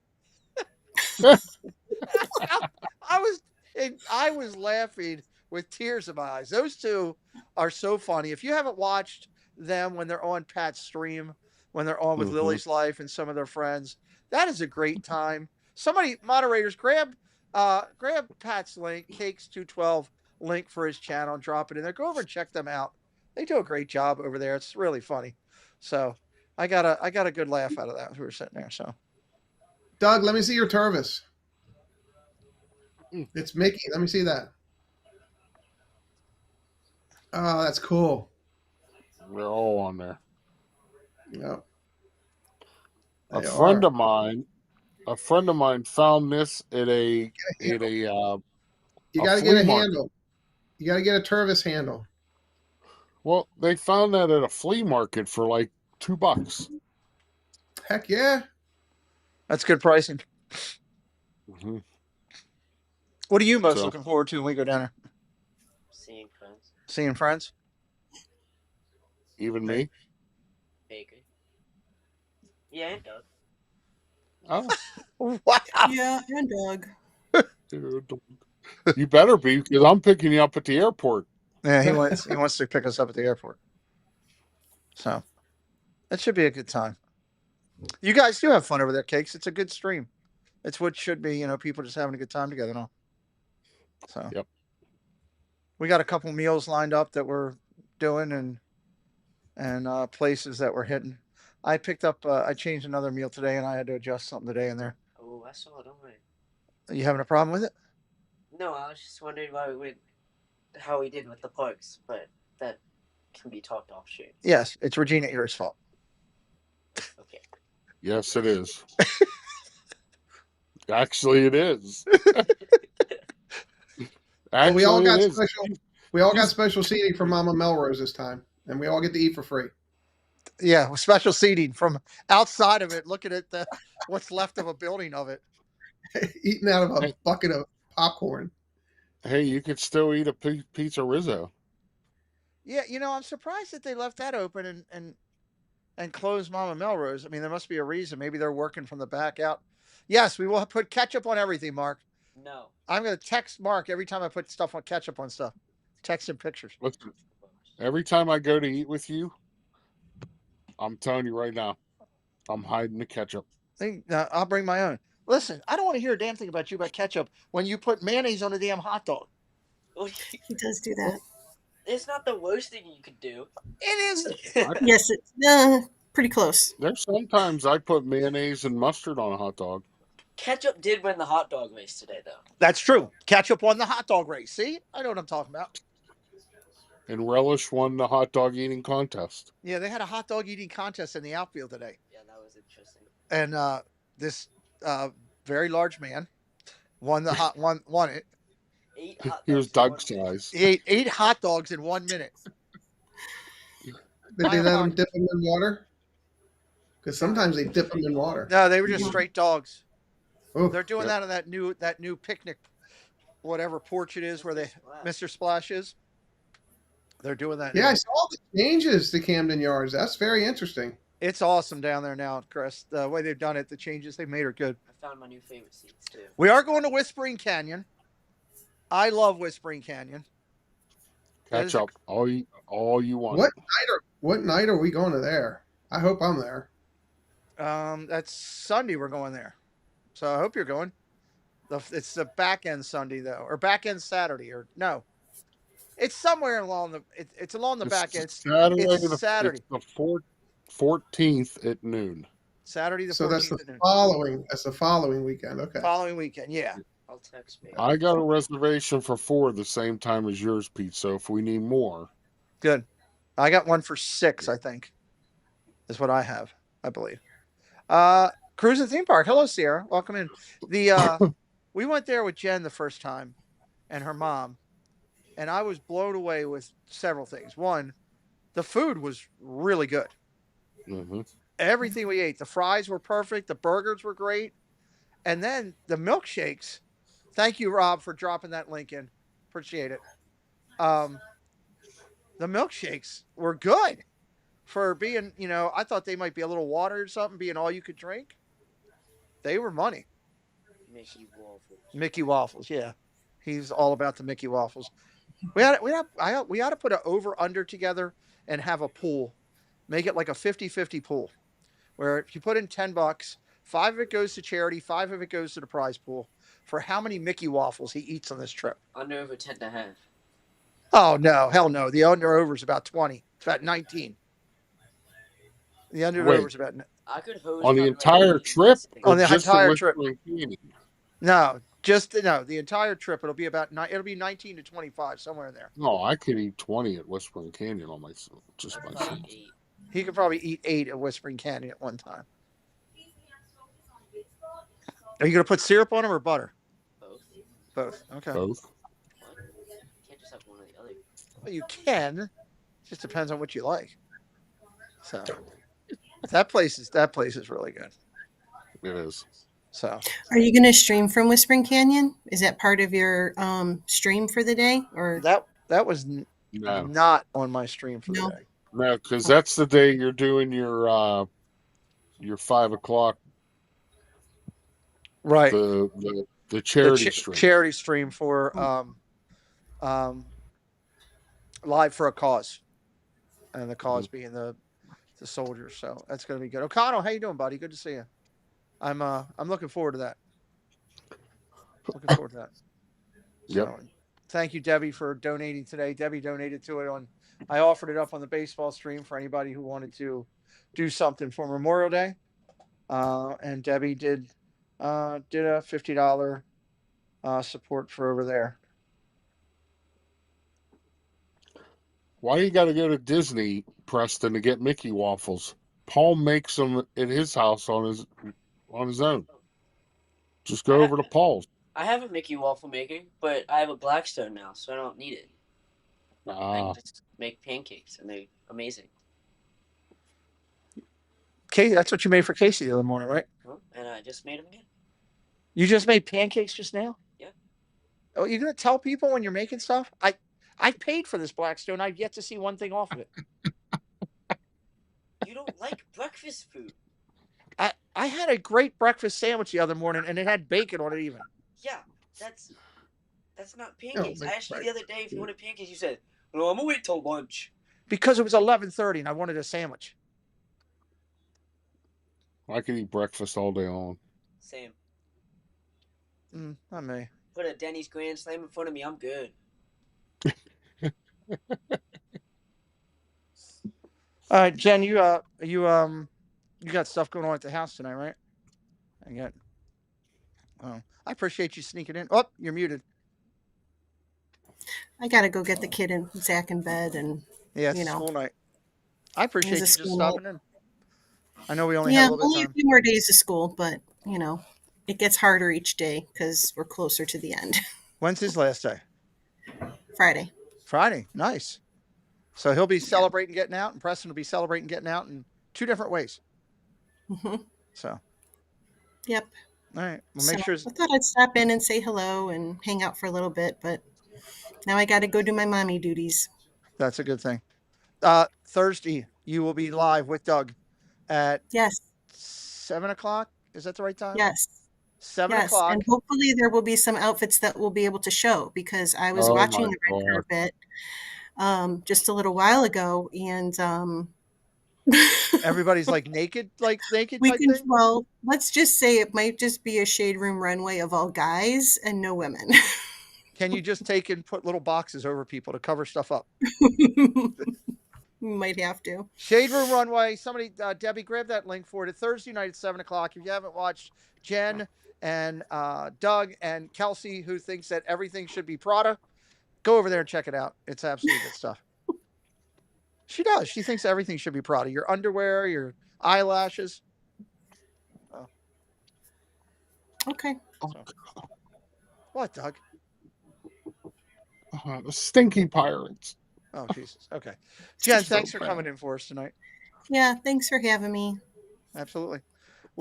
I was I was laughing with tears in my eyes. Those two are so funny. If you haven't watched them when they're on Pat's stream, when they're on with Mhm. Lily's Life and some of their friends, that is a great time. Somebody, moderators, grab Pat's link, Cakes 212 link for his channel, and drop it in there. Go over and check them out. They do a great job over there. It's really funny. So I got a good laugh out of that as we were sitting there. So Doug, let me see your Tervis. Mm. It's Mickey. Let me see that. Oh, that's cool. They're all on there. Yep. A They friend are. of mine found this at a You got to get flea a market. handle. You got to get a Tervis handle. Well, they found that at a flea market for like $2. Heck yeah. that's good pricing. Mm-hmm. What are you most So looking forward to when we go down there? Seeing friends. Seeing friends? even me. Baker. Yeah, and Doug. Oh, Wow. Yeah, and Doug. dude, you better be, because I'm picking you up at the airport. Yeah, he wants to pick us up at the airport. So that should be a good time. You guys do have fun over there, Cakes. It's a good stream. It's what should be, people just having a good time together and all. So Yep. we got a couple meals lined up that we're doing and places that we're hitting. I picked up I changed another meal today and I had to adjust something today in there. Oh, I saw it on my. Are you having a problem with it? No, I was just wondering how we did with the parks, but that can be talked off shoot. Yes, it's Regina Ear's fault. Okay. Yes, it is. Actually, it is. Well, we all Actually, got it is. special. We all got He's- special seating for Mama Melrose this time, and we all get to eat for free. Yeah, with special seating from outside of it, looking at what's left of a building of it. Eating out of a Hey. bucket of popcorn. Hey, you could still eat a pizza Rizzo. Yeah, I'm surprised that they left that open and closed Mama Melrose. I mean, there must be a reason. Maybe they're working from the back out. Yes, we will put ketchup on everything, Mark. No. I'm going to text Mark every time I put stuff on ketchup on stuff. Text him pictures. Listen, every time I go to eat with you, I'm telling you right now, I'm hiding the ketchup. I'll bring my own. Listen, I don't want to hear a damn thing about you about ketchup when you put mayonnaise on a damn hot dog. He does do that. It's not the worst thing you could do. It is. Yes, it's pretty close. There's sometimes I put mayonnaise and mustard on a hot dog. Ketchup did win the hot dog race today, though. That's true. Ketchup won the hot dog race. See? I know what I'm talking about. And Relish won the hot dog eating contest. Yeah, they had a hot dog eating contest in the outfield today. Yeah, that was interesting. And this very large man won it. 8 hot He was dogs Doug in 1 minute. size. He ate 8 hot dogs in 1 minute. Did they let them dip them in water? Because sometimes they dip them in water. No, they were just straight dogs. Oh, They're doing Yep. that on that new picnic, whatever porch it is where Mr. Splash is. They're doing that. yeah, I saw the changes to Camden Yards. That's very interesting. It's awesome down there now, Chris. The way they've done it, the changes they made are good. I found my new favorite seats, too. We are going to Whispering Canyon. I love Whispering Canyon. That Catch is a up all you want. What night are we going to there? I hope I'm there. that's Sunday. We're going there, so I hope you're going. It's the back end Sunday though, or back end Saturday, or no, it's somewhere along the. It's along the It's back end. It's Saturday. It's Saturday, the 14th at noon. Saturday the So that's the 14th at noon. following weekend. Okay. Following weekend, yeah. I'll text me. I got a reservation for 4 the same time as yours, Pete. So if we need more, Good. I got one for 6, I think. Is what I have, I believe. Cruise and theme park. Hello, Sierra. Welcome in. We went there with Jen the first time and her mom, and I was blown away with several things. One, the food was really good. mm-hmm. Everything we ate, the fries were perfect, the burgers were great, and then the milkshakes. Thank you, Rob, for dropping that link in. Appreciate it. The milkshakes were good for being, I thought they might be a little water or something, being all you could drink. They were money. Mickey waffles. Mickey waffles, yeah. He's all about the Mickey waffles. We ought to put an over under together and have a pool. Make it like a 50-50 pool. Where if you put in $10, 5 of it goes to charity, 5 of it goes to the prize pool for how many Mickey waffles he eats on this trip. Under over 10.5. Oh no, hell no. The under over is about 20. It's about 19. The under over is about I could hose On the my entire leg trip, listening. or on the just entire the trip. Whispering Canyon? No, the entire trip. It'll be about it'll be 19 to 25 somewhere in there. No, I could eat 20 at Whispering Canyon on myself, just I'd myself. probably eat He could probably eat 8 at Whispering Canyon at one time. Are you gonna put syrup on them or butter? both. Both. Okay. Both. What? You can't just have one or the other. Well, you can. It just depends on what you like. So that place is really good. It is. So Are you going to stream from Whispering Canyon? Is that part of your stream for the day, or that was No, not on my stream for the No. day. no, because that's the day you're doing your 5 o'clock, Right. the charity stream. Charity stream for Live for a Cause, and the cause being the soldiers. So that's going to be good. O'Connell, how you doing, buddy? Good to see you. I'm looking forward to that. Looking forward to that. Yep. So, thank you, Debbie, for donating today. Debbie donated to it I offered it up on the baseball stream for anybody who wanted to do something for Memorial Day. And Debbie did a $50 support for over there. Why you got to go to Disney, Preston, to get Mickey waffles? Paul makes them at his house on his own. Just go over to Paul's. I have a Mickey waffle maker, but I have a Blackstone now, so I don't need it. I Ah, can just make pancakes, and they're amazing. Okay, that's what you made for Casey the other morning, right? And I just made them again. You just made pancakes just now? Yeah. Oh, you're gonna tell people when you're making stuff? I paid for this Blackstone. I've yet to see one thing off of it. You don't like breakfast food. I had a great breakfast sandwich the other morning, and it had bacon on it even. Yeah, that's not pancakes. but- I asked you the other day if you wanted pancakes. You said, "No, I'm gonna wait till lunch." Because it was 11:30 and I wanted a sandwich. I could eat breakfast all day long. Same. Not me. Put a Denny's Grand Slam in front of me. I'm good. All right, Jen, you got stuff going on at the house tonight, right? I appreciate you sneaking in. Oh, you're muted. I got to go get the kid and Zach in bed, and Yeah, it's school night. I appreciate you just stopping in. I know we only have a little bit only of a time. few more days of school, but it gets harder each day because we're closer to the end. When's his last day? Friday. Friday. Nice. So he'll be celebrating getting out, and Preston will be celebrating getting out in 2 different ways. Mm-hmm. So. Yep. All right. Well, make sure. I thought I'd stop in and say hello and hang out for a little bit, but now I got to go do my mommy duties. That's a good thing. Thursday, you will be live with Doug at Yes. 7 o'clock. Is that the right time? Yes. 7 Yes, o'clock. and hopefully there will be some outfits that we'll be able to show because I was Oh watching my the red God. carpet just a little while ago, and Everybody's like naked we type can. thing. Well, let's just say it might just be a shade room runway of all guys and no women. Can you just take and put little boxes over people to cover stuff up? Might have to. Shade Room Runway. Somebody, Debbie, grab that link for it. It's Thursday night at 7 o'clock. If you haven't watched Jen and Doug and Kelsey, who thinks that everything should be Prada, go over there and check it out. It's absolutely good stuff. She does. She thinks everything should be Prada. Your underwear, your eyelashes. Oh. Okay. So. What, Doug? Stinky pirates. Oh, Jesus. Okay. Jen, thanks for coming in for us tonight. Yeah, thanks for having me. Absolutely.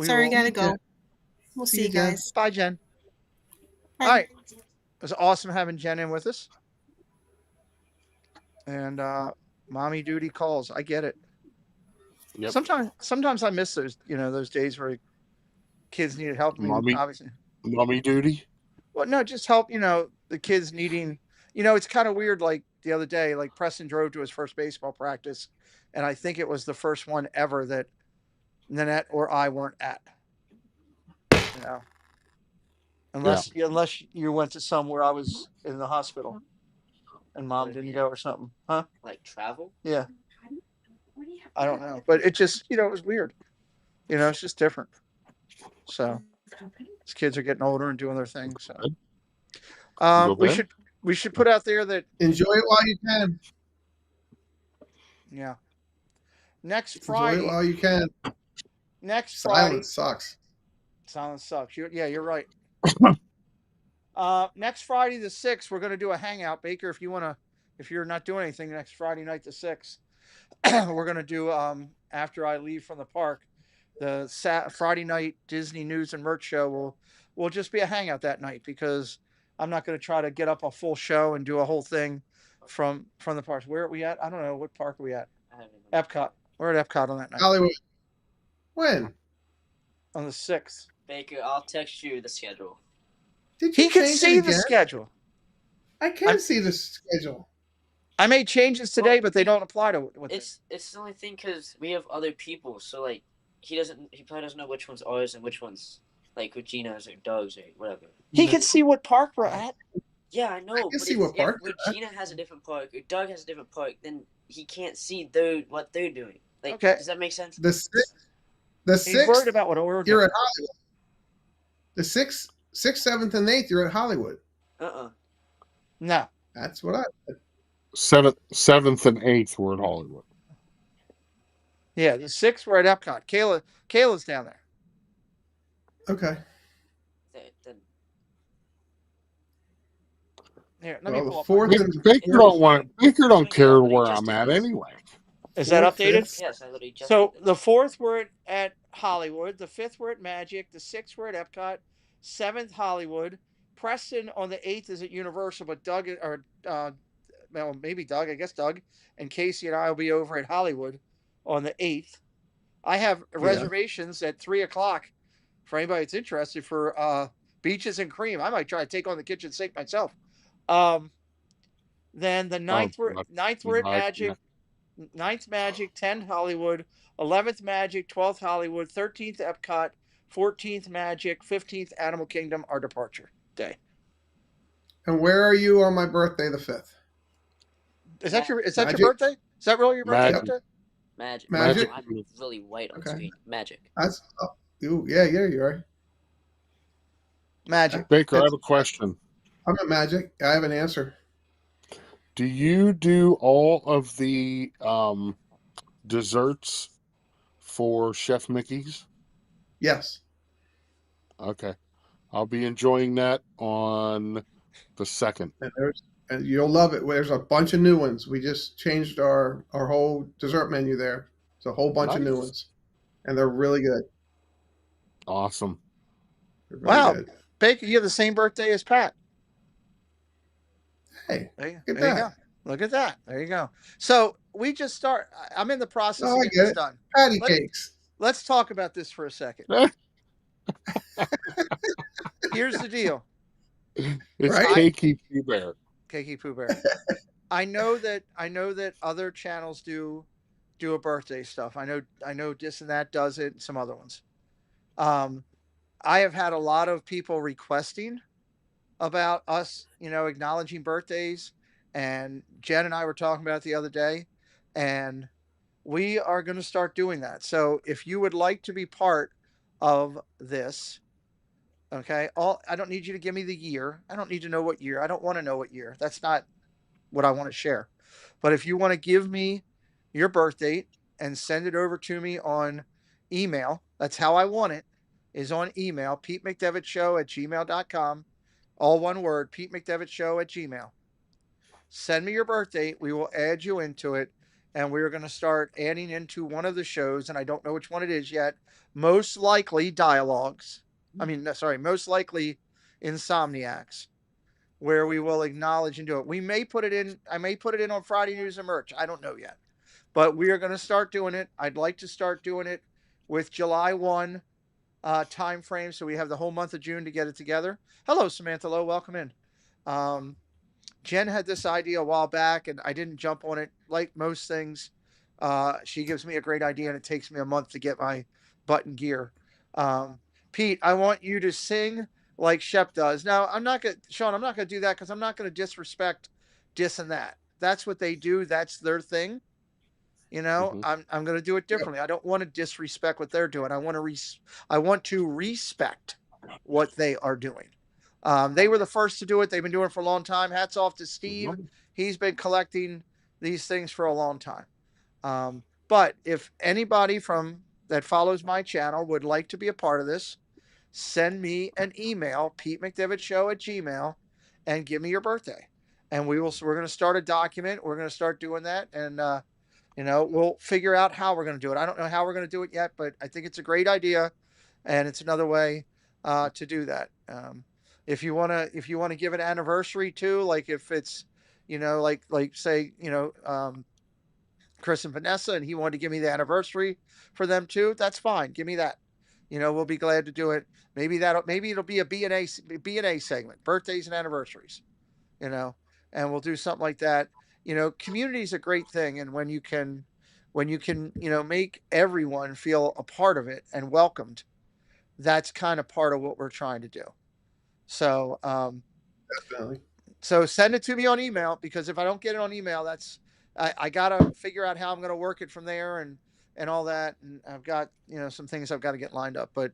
Sorry, gotta go. Jen. We'll See see you, you Jen. guys. Bye, Jen. Bye. All right. It was awesome having Jen in with us. And mommy duty calls. I get it. Yep. Sometimes I miss those days where kids needed help. I mean, Mommy. obviously. Mommy duty. Well, no, just help, the kids needing, it's kind of weird. Like the other day, like Preston drove to his first baseball practice, and I think it was the first one ever that Nanette or I weren't at. Unless you went to some where I was in the hospital and mom didn't go or something. Huh? Like travel? Yeah. I don't know. But it just, it was weird. It's just different. So these kids are getting older and doing their thing. So we should put out there that Enjoy it while you can. yeah. Next Enjoy Friday. it while you can. Next Friday. Silence sucks. Silence sucks. You're right. Next Friday the 6th, we're going to do a hangout. Baker, if you're not doing anything next Friday night the 6th, we're going to do, after I leave from the park, the Friday night Disney news and merch show will just be a hangout that night because I'm not going to try to get up a full show and do a whole thing from the parks. Where are we at? I don't know. What park are we at? Epcot. We're at Epcot on that night. Hollywood. When? On the 6th. Baker, I'll text you the schedule. Did you He can change see it the again? schedule. I can see the schedule. I made changes today, but they don't apply to what It's the only thing because we have other people, so like he probably doesn't know which one's ours and which one's like Regina's or Doug's or whatever. He can see what park we're at. Yeah, I know. I can but see what park if they're at. Regina has a different park or Doug has a different park, then he can't see what they're doing. Like, Okay. Does that make sense? The He's sixth, worried about what we're you're doing. at Hollywood. The 6th, 7th, and 8th, you're at Hollywood. No. That's what I. 7th and 8th were at Hollywood. Yeah, the 6th we're at Epcot. Kayla's down there. Okay. Then Here, let me pull up. 4th and Baker don't care where I'm at anyway. Is that 4th, updated? 5th. yes, I literally just. So did that. the 4th we're at Hollywood, the 5th we're at Magic, the 6th we're at Epcot, 7th Hollywood. Preston on the 8th is at Universal, but Doug maybe Doug, I guess Doug and Casey and I will be over at Hollywood on the 8th. I have reservations at 3 o'clock for anybody that's interested for Beaches and Cream. I might try to take on the kitchen sink myself. Then the 9th we're at Magic. 9th Magic, 10th Hollywood, 11th Magic, 12th Hollywood, 13th Epcot, 14th Magic, 15th Animal Kingdom, our departure day. And where are you on my birthday, the 5th? Is that your Magic. birthday? Is that really your birthday? Magic. Doctor? Magic. Magic. I'm really white on Okay. screen. Magic. That's yeah, you are. Magic. Baker, I have a question. I'm at Magic. I have an answer. Do you do all of the desserts for Chef Mickey's? Yes. Okay. I'll be enjoying that on the 2nd. And you'll love it. There's a bunch of new ones. We just changed our whole dessert menu there. It's a whole bunch of new Nice. ones, and they're really good. Awesome. They're really Wow. good. Baker, you have the same birthday as Pat. Hey, There Look at you that. go. Look at that. There you go. So we just start. I'm in the process Oh, of I getting get this it. done. patty Let- cakes. Let's talk about this for a second. Here's the deal. It's Right? Cakey Pooh Bear. Kiki Pooh Bear. I know that other channels do a birthday stuff. I know This and That does it, and some other ones. I have had a lot of people requesting about us, acknowledging birthdays, and Jen and I were talking about it the other day, and we are going to start doing that. So if you would like to be part of this, okay, I don't need you to give me the year. I don't need to know what year. I don't want to know what year. That's not what I want to share. But if you want to give me your birth date and send it over to me on email, that's how I want it, is on email, PeteMcDevittShow@gmail.com. All one word, PeteMcDevittShow@gmail. Send me your birth date. We will add you into it. And we're going to start adding into one of the shows. And I don't know which one it is yet. Most likely Dialogues. Most likely Insomniacs, where we will acknowledge and do it. We may put it in. I may put it in on Friday News and Merch. I don't know yet. But we are going to start doing it. I'd like to start doing it with July 1 time frame. So we have the whole month of June to get it together. Hello, Samantha Lowe. Welcome in. Jen had this idea a while back, and I didn't jump on it. Like most things, she gives me a great idea, and it takes me a month to get my button gear. Pete, I want you to sing like Shep does. Now, Sean, I'm not gonna do that because I'm not gonna disrespect Dis and That. That's what they do. That's their thing. Mhm. I'm gonna do it differently. I don't want to disrespect what they're doing. I want to respect what they are doing. They were the first to do it. They've been doing it for a long time. Hats off to Steve. Mhm. He's been collecting these things for a long time. But if anybody that follows my channel would like to be a part of this, send me an email, PeteMcDevittShow@gmail, and give me your birthday. And we're going to start a document. We're going to start doing that. And, we'll figure out how we're going to do it. I don't know how we're going to do it yet, but I think it's a great idea. And it's another way to do that. If you want to give an anniversary too, like if it's, like say, Chris and Vanessa, and he wanted to give me the anniversary for them too, that's fine. Give me that. We'll be glad to do it. Maybe it'll be a B&A segment, birthdays and anniversaries, and we'll do something like that. Community is a great thing. And when you can, make everyone feel a part of it and welcomed, that's kind of part of what we're trying to do. So, Definitely. so send it to me on email, because if I don't get it on email, I gotta figure out how I'm gonna work it from there and all that. And I've got some things I've got to get lined up, but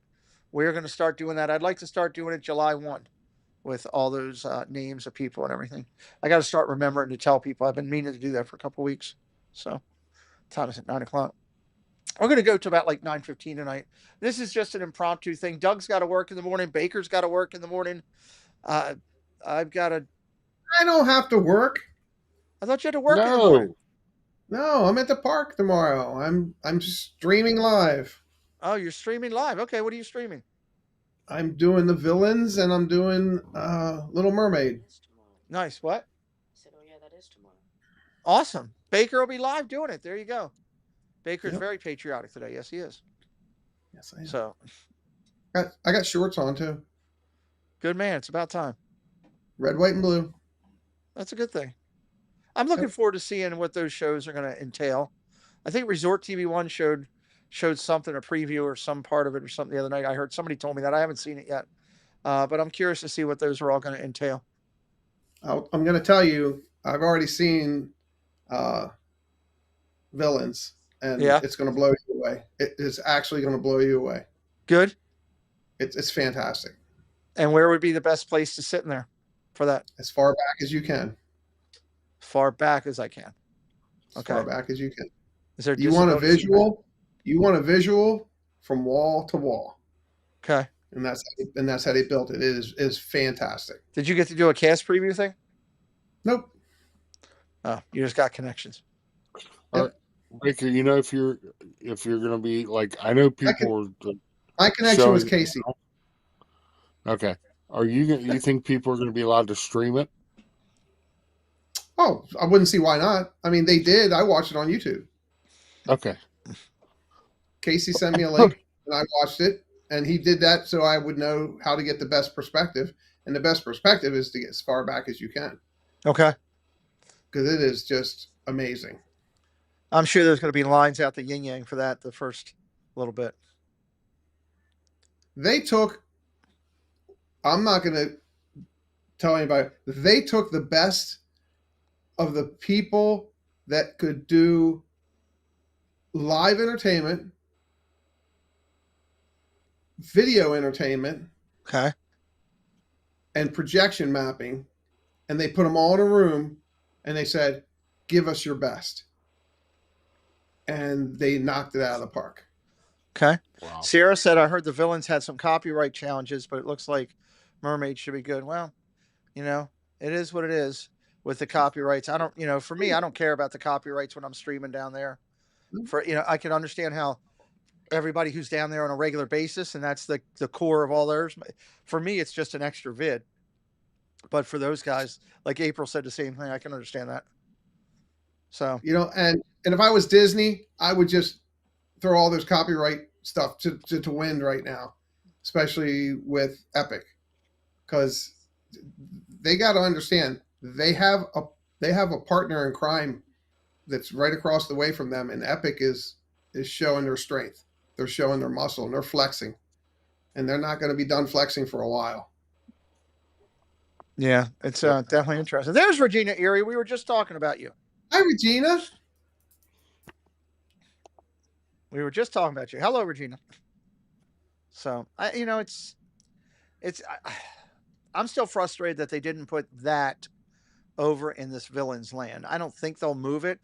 we're gonna start doing that. I'd like to start doing it July 1 with all those names of people and everything. I got to start remembering to tell people. I've been meaning to do that for a couple of weeks. So time is at 9:00. We're going to go to about like 9:15 tonight. This is just an impromptu thing. Doug's got to work in the morning. Baker's got to work in the morning. I've got to. I don't have to work. I thought you had to work in the morning. No. No, I'm at the park tomorrow. I'm streaming live. Oh, you're streaming live. Okay, what are you streaming? I'm doing the villains and I'm doing Little Mermaid. It's tomorrow. Nice. What? I said, oh yeah, that is tomorrow. Awesome. Baker will be live doing it. There you go. Baker's Yep. very patriotic today. Yes, he is. Yes, I am. So I got shorts on too. good man. It's about time. Red, white, and blue. That's a good thing. I'm looking forward to seeing what those shows are going to entail. I think Resort TV 1 showed something, a preview or some part of it or something the other night. I heard somebody told me that. I haven't seen it yet, but I'm curious to see what those are all going to entail. I'm going to tell you, I've already seen Villains, and Yeah. it's going to blow you away. It's actually going to blow you away. Good. It's fantastic. And where would be the best place to sit in there for that? As far back as you can. Far back as I can. As Okay. far back as you can. Is there You want a disability? visual? You want a visual from wall to wall, Okay. and that's how they built it. It is fantastic. Did you get to do a cast preview thing? Nope. Oh, you just got connections. Baker, if you're gonna be like, I know people are My connection was showing- Casey. Okay. Are you think people are going to be allowed to stream it? Oh, I wouldn't see why not. I mean, they did. I watched it on YouTube. Okay. Casey sent me a link, and I watched it. And he did that so I would know how to get the best perspective. And the best perspective is to get as far back as you can, Okay. because it is just amazing. I'm sure there's going to be lines out the yin yang for that the first little bit. They took, I'm not going to tell anybody, they took the best of the people that could do live entertainment, video entertainment, Okay. and projection mapping, and they put them all in a room and they said, give us your best. And they knocked it out of the park. Okay. Wow. Sierra said, I heard the villains had some copyright challenges, but it looks like Mermaid should be good. Well, you know, it is what it is with the copyrights. I don't, for me, I don't care about the copyrights when I'm streaming down there. I can understand how everybody who's down there on a regular basis, and that's the core of all theirs. For me, it's just an extra vid. But for those guys, like April said the same thing, I can understand that. So, and if I was Disney, I would just throw all this copyright stuff to wind right now, especially with Epic, because they got to understand they have a partner in crime that's right across the way from them, and Epic is showing their strength. They're showing their muscle and they're flexing, and they're not going to be done flexing for a while. yeah, it's definitely interesting. There's Regina Erie. We were just talking about you. Hi, Regina. We were just talking about you. Hello, Regina. So I'm still frustrated that they didn't put that over in this Villains Land. I don't think they'll move it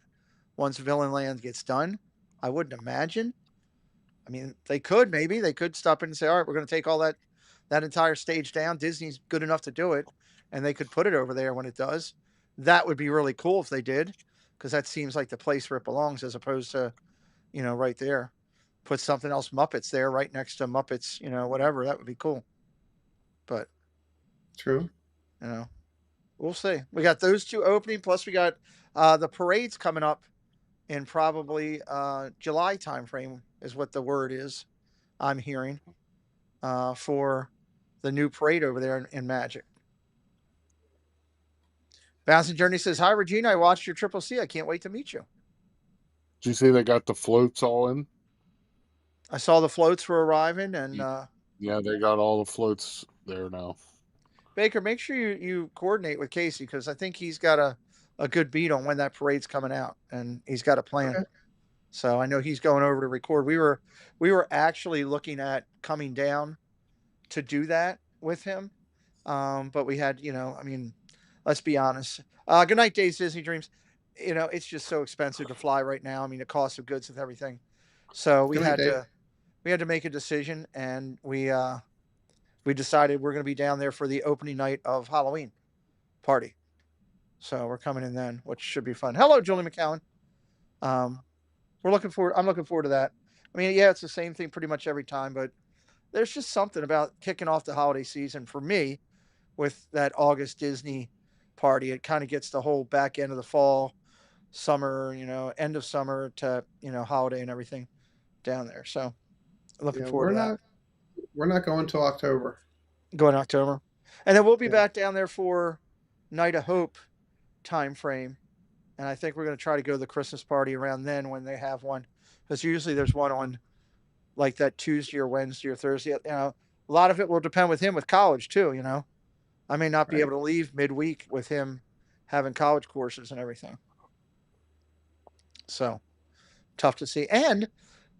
once Villain Land gets done. I wouldn't imagine. I mean, they could stop in and say, all right, we're going to take all that entire stage down. Disney's good enough to do it, and they could put it over there when it does. That would be really cool if they did, because that seems like the place where it belongs, as opposed to, right there. Put something else, Muppets there, right next to Muppets, whatever. That would be cool. But True. We'll see. We got those two opening, plus we got the parades coming up in probably July timeframe is what the word is I'm hearing for the new parade over there in Magic. Bouncing Journey says, hi, Regina. I watched your Triple C. I can't wait to meet you. Did you see they got the floats all in? I saw the floats were arriving, and yeah, they got all the floats there now. Baker, make sure you coordinate with Casey, because I think he's got a good beat on when that parade's coming out, and he's got a plan. Okay. So I know he's going over to record. We were actually looking at coming down to do that with him, but we had, let's be honest. Good night, Days Disney Dreams. It's just so expensive to fly right now. I mean, the cost of goods with everything. So we had to make a decision, and we decided we're going to be down there for the opening night of Halloween party. So we're coming in then, which should be fun. Hello, Julie McCowan. I'm looking forward to that. I mean, yeah, it's the same thing pretty much every time, but there's just something about kicking off the holiday season for me with that August Disney party. It kind of gets the whole back end of the fall, summer, end of summer to, holiday and everything down there. So looking forward to that. We're not going till October. Going October. And then we'll be back down there for Night of Hope time frame. And I think we're going to try to go to the Christmas party around then when they have one. Because usually there's one on like that Tuesday or Wednesday or Thursday. A lot of it will depend with him with college too, I may not be able to leave midweek with him having college courses and everything. So tough to see. And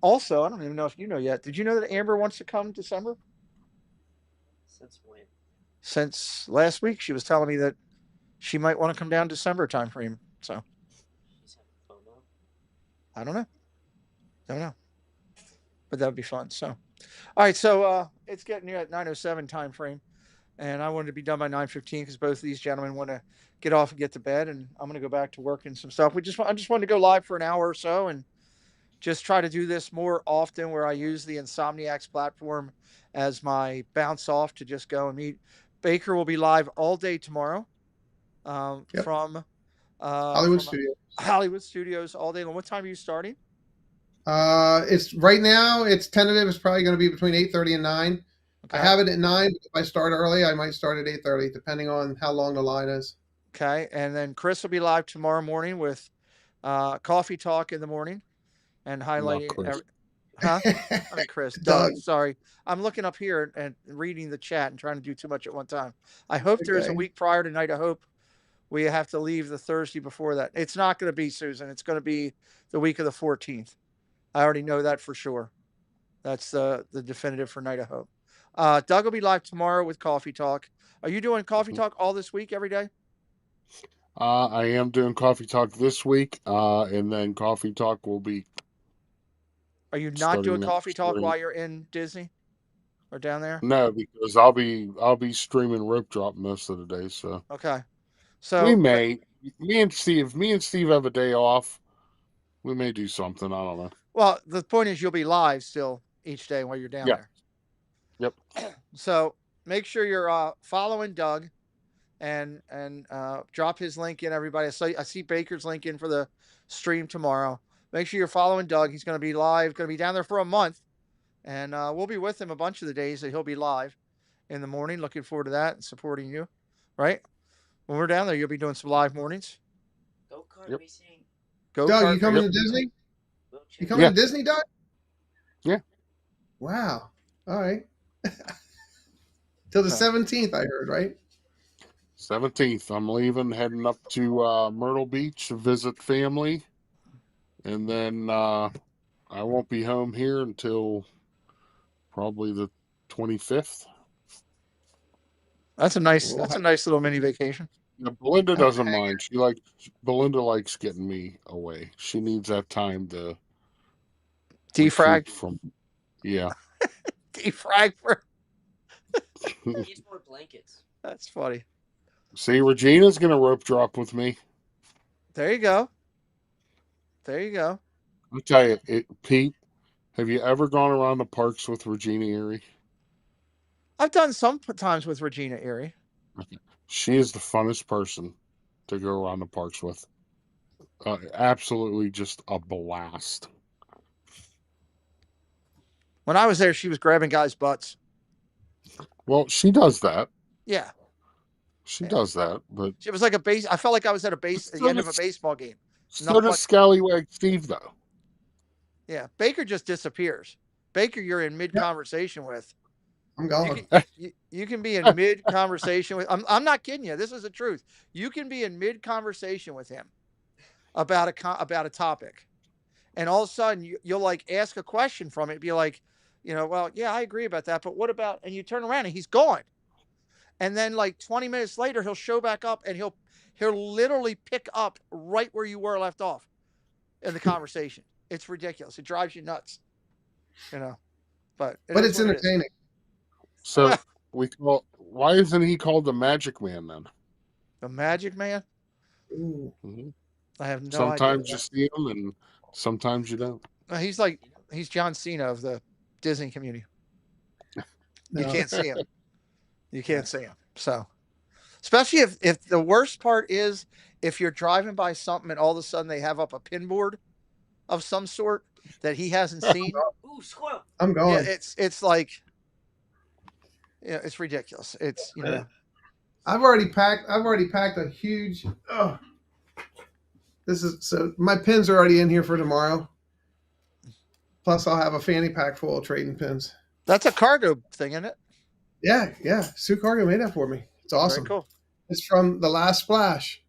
also, I don't even know if you know yet. Did you know that Amber wants to come December? Since when? Since last week, she was telling me that she might want to come down December timeframe. So She's having FOMO. I don't know. But that would be fun. So, all right. So it's getting near at 9:07 time frame, and I wanted to be done by 9:15 because both of these gentlemen want to get off and get to bed, and I'm going to go back to work and some stuff. I just wanted to go live for an hour or so and just try to do this more often, where I use the Insomniacs platform as my bounce off to just go and meet. Baker will be live all day tomorrow from Hollywood Studios. Hollywood Studios all day long. What time are you starting? It's right now. It's tentative. It's probably going to be between 8:30 and 9. I Okay. have it at 9. If I start early, I might start at 8:30, depending on how long the line is. Okay. And then Chris will be live tomorrow morning with coffee talk in the morning and Not highlighting Chris. huh? I mean Chris, Doug. Doug, sorry. I'm looking up here and reading the chat and trying to do too much at one time. I hope there's a Okay. week prior tonight. I hope we have to leave the Thursday before that. It's not going to be, Susan. It's going to be the week of the 14th. I already know that for sure. That's the definitive for Night of Hope. Doug will be live tomorrow with Coffee Talk. Are you doing Coffee Talk all this week, every day? I am doing Coffee Talk this week, and then Coffee Talk will be Are you not starting doing Coffee next Talk spring. while you're in Disney or down there? No, because I'll be streaming rope drop most of the day. So Okay. we So, may me and Steve have a day off. We may do something. I don't know. well, the point is you'll be live still each day while you're down Yeah. there. Yep. So make sure you're following Doug and drop his link in, everybody. I see Baker's link in for the stream tomorrow. Make sure you're following Doug. He's going to be live, going to be down there for a month, and we'll be with him a bunch of the days that he'll be live in the morning. Looking forward to that and supporting you, right? When we're down there, you'll be doing some live mornings. Go-kart Yep. racing. Go Doug, kart. you coming Yep. to Disney? Wheelchair. You coming Yeah. to Disney, Doug? Yeah. Wow. All right. Till the 17th, I heard, right? 17th. I'm leaving, heading up to Myrtle Beach to visit family, and then I won't be home here until probably the 25th. That's a nice. We'll That's a have, nice little mini vacation. Yeah, Belinda have to doesn't hang. mind. Belinda likes getting me away. She needs that time to Defrag. recoup from. Yeah. Defrag for. Needs more blankets. That's funny. See, Regina's gonna rope drop with me. There you go. There you go. I'll tell you, Pete. Have you ever gone around the parks with Regina Erie? I've done some times with Regina Erie. She is the funnest person to go around the parks with. Absolutely just a blast. When I was there, she was grabbing guys' butts. Well, she does that. Yeah. She Yeah. does that, but It was like a base. I felt like I was at a base at the end of a baseball game. so does Scallywag Steve, though. Yeah. Baker just disappears. Baker, you're in mid conversation with. I'm going. You can be in mid conversation with. I'm not kidding you. This is the truth. You can be in mid conversation with him about a topic, and all of a sudden you'll like ask a question from it. Be like, well, yeah, I agree about that, but what about? And you turn around and he's gone. And then like 20 minutes later, he'll show back up and he'll literally pick up right where you were left off in the conversation. It's ridiculous. It drives you nuts, but It's entertaining. So why isn't he called the Magic Man then? The Magic Man? Ooh. Mm-hmm. I have no Sometimes idea. you see him and sometimes you don't. He's John Cena of the Disney community. No. You can't see him. You can't see him. So, especially if the worst part is if you're driving by something and all of a sudden they have up a pin board of some sort that he hasn't seen. Ooh, squirrel. I'm going. Yeah, it's like, it's ridiculous. It's I've already packed a huge. Oh, my pins are already in here for tomorrow. Plus, I'll have a fanny pack full of trading pins. That's a cargo thing, isn't it? Yeah. Sue Cargo made that for me. It's awesome. Very cool. It's from the Last Splash,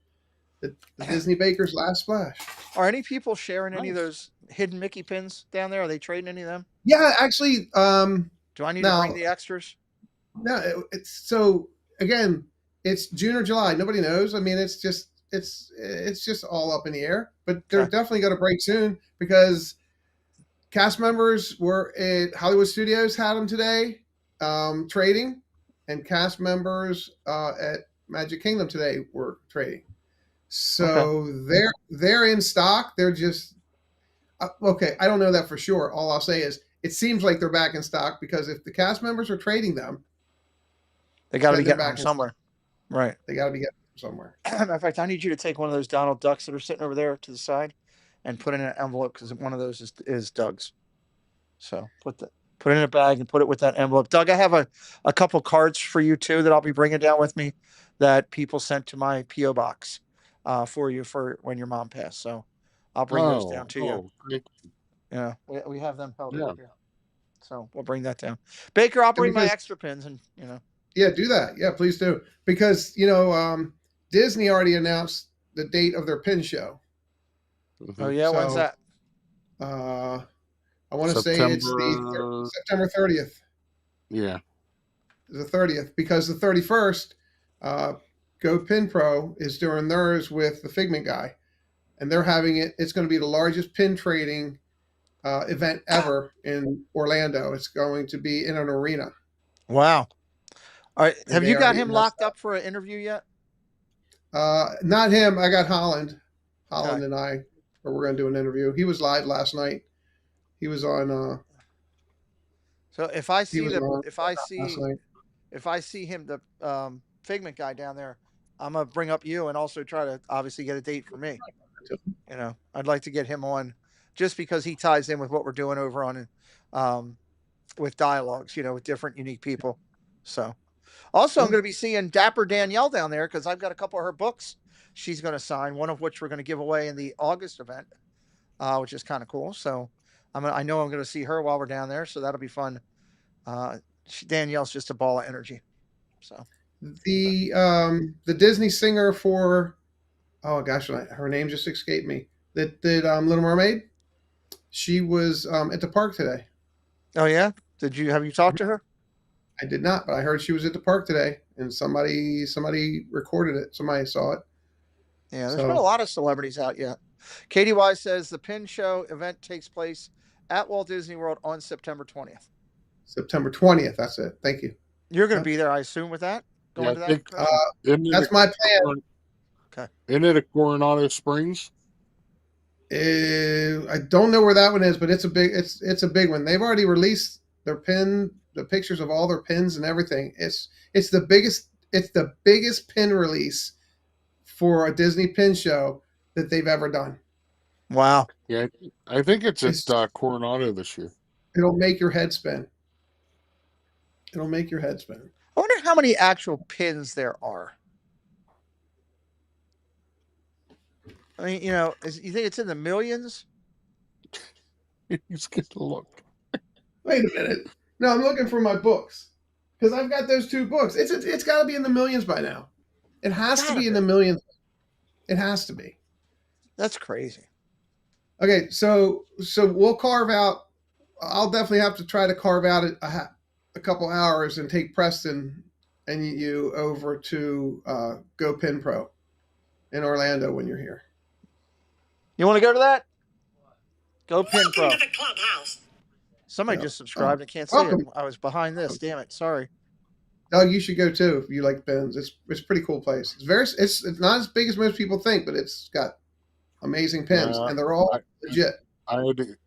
the Disney Baker's Last Splash. Are any people sharing any of Nice. those hidden Mickey pins down there? Are they trading any of them? Yeah, actually. Do I need to No. bring the extras? No, it's so again. It's June or July. Nobody knows. I mean, it's just all up in the air. But they're Okay. definitely going to break soon because cast members were at Hollywood Studios had them today trading, and cast members at Magic Kingdom today were trading. So they're in stock. They're just okay. I don't know that for sure. All I'll say is it seems like they're back in stock because if the cast members are trading them, They got to be they're getting them back in somewhere. Right. they got to be getting them somewhere. Matter of fact, I need you to take one of those Donald Ducks that are sitting over there to the side and put it in an envelope because one of those is Doug's. So put it in a bag and put it with that envelope. Doug, I have a couple cards for you too that I'll be bringing down with me that people sent to my PO box for you for when your mom passed. So I'll bring those down to you. Thank Yeah, we have them held you. up here. So we'll bring that down. Baker, I'll bring my because- extra pins and Yeah, do that. Yeah, please do. Because, Disney already announced the date of their pin show. Oh yeah, when's So- that? I want to say it's September- the September 30th. Yeah. The 30th, because the 31st, Go Pin Pro is doing theirs with the Figment guy, and they're having it. It's going to be the largest pin trading event ever in Orlando. It's going to be in an arena. Wow. All right, And have they you got already him announced locked up for an interview yet? Not him. I got Holland. Holland Okay. and I, or we're going to do an interview. He was live last night. He was on. So if I see was on last night. if I see him, the Figment guy down there, I'm gonna bring up you and also try to obviously get a date for me. I'd like to get him on just because he ties in with what we're doing over on with dialogues, with different unique people. So also I'm going to be seeing Dapper Danielle down there because I've got a couple of her books she's going to sign, one of which we're going to give away in the August event, which is kind of cool. So I know I'm going to see her while we're down there, so that'll be fun. Danielle's just a ball of energy. So The Disney singer for, oh gosh, her name just escaped me. That did Little Mermaid. She was at the park today. oh yeah, have you talked to her? I did not, but I heard she was at the park today, and somebody recorded it. Somebody saw it. Yeah, there's been a lot of celebrities out yet. Katie Wise says the pin show event takes place at Walt Disney World on September 20th. September 20th. That's it. Thank you. You're going to be there, I assume, with that? Going to that? That's my plan. Okay. Isn't it at Coronado Springs? I don't know where that one is, but it's a big one. They've already released their the pictures of all their pins and everything. It's the biggest pin release for a Disney pin show that they've ever done. Wow. Yeah, I think it's at Coronado this year. It'll make your head spin. It'll make your head spin. I wonder how many actual pins there are. I mean, you think it's in the millions? He's going to look. Wait a minute. No, I'm looking for my books because I've got those two books. It's got to be in the millions by now. It has to be in the millions. It has to be. That's crazy. Okay, so we'll carve out. I'll definitely have to try to carve out a couple hours and take Preston and you over to Go Pin Pro in Orlando when you're here. You want to go to that? Go Pin Pro. Welcome to the clubhouse. Somebody Yeah. just subscribed. I can't see it. Welcome. I was behind this. Damn it. Sorry. Doug, you should go too if you like pins. It's a pretty cool place. It's not as big as most people think, but it's got amazing pins, and they're all legit. I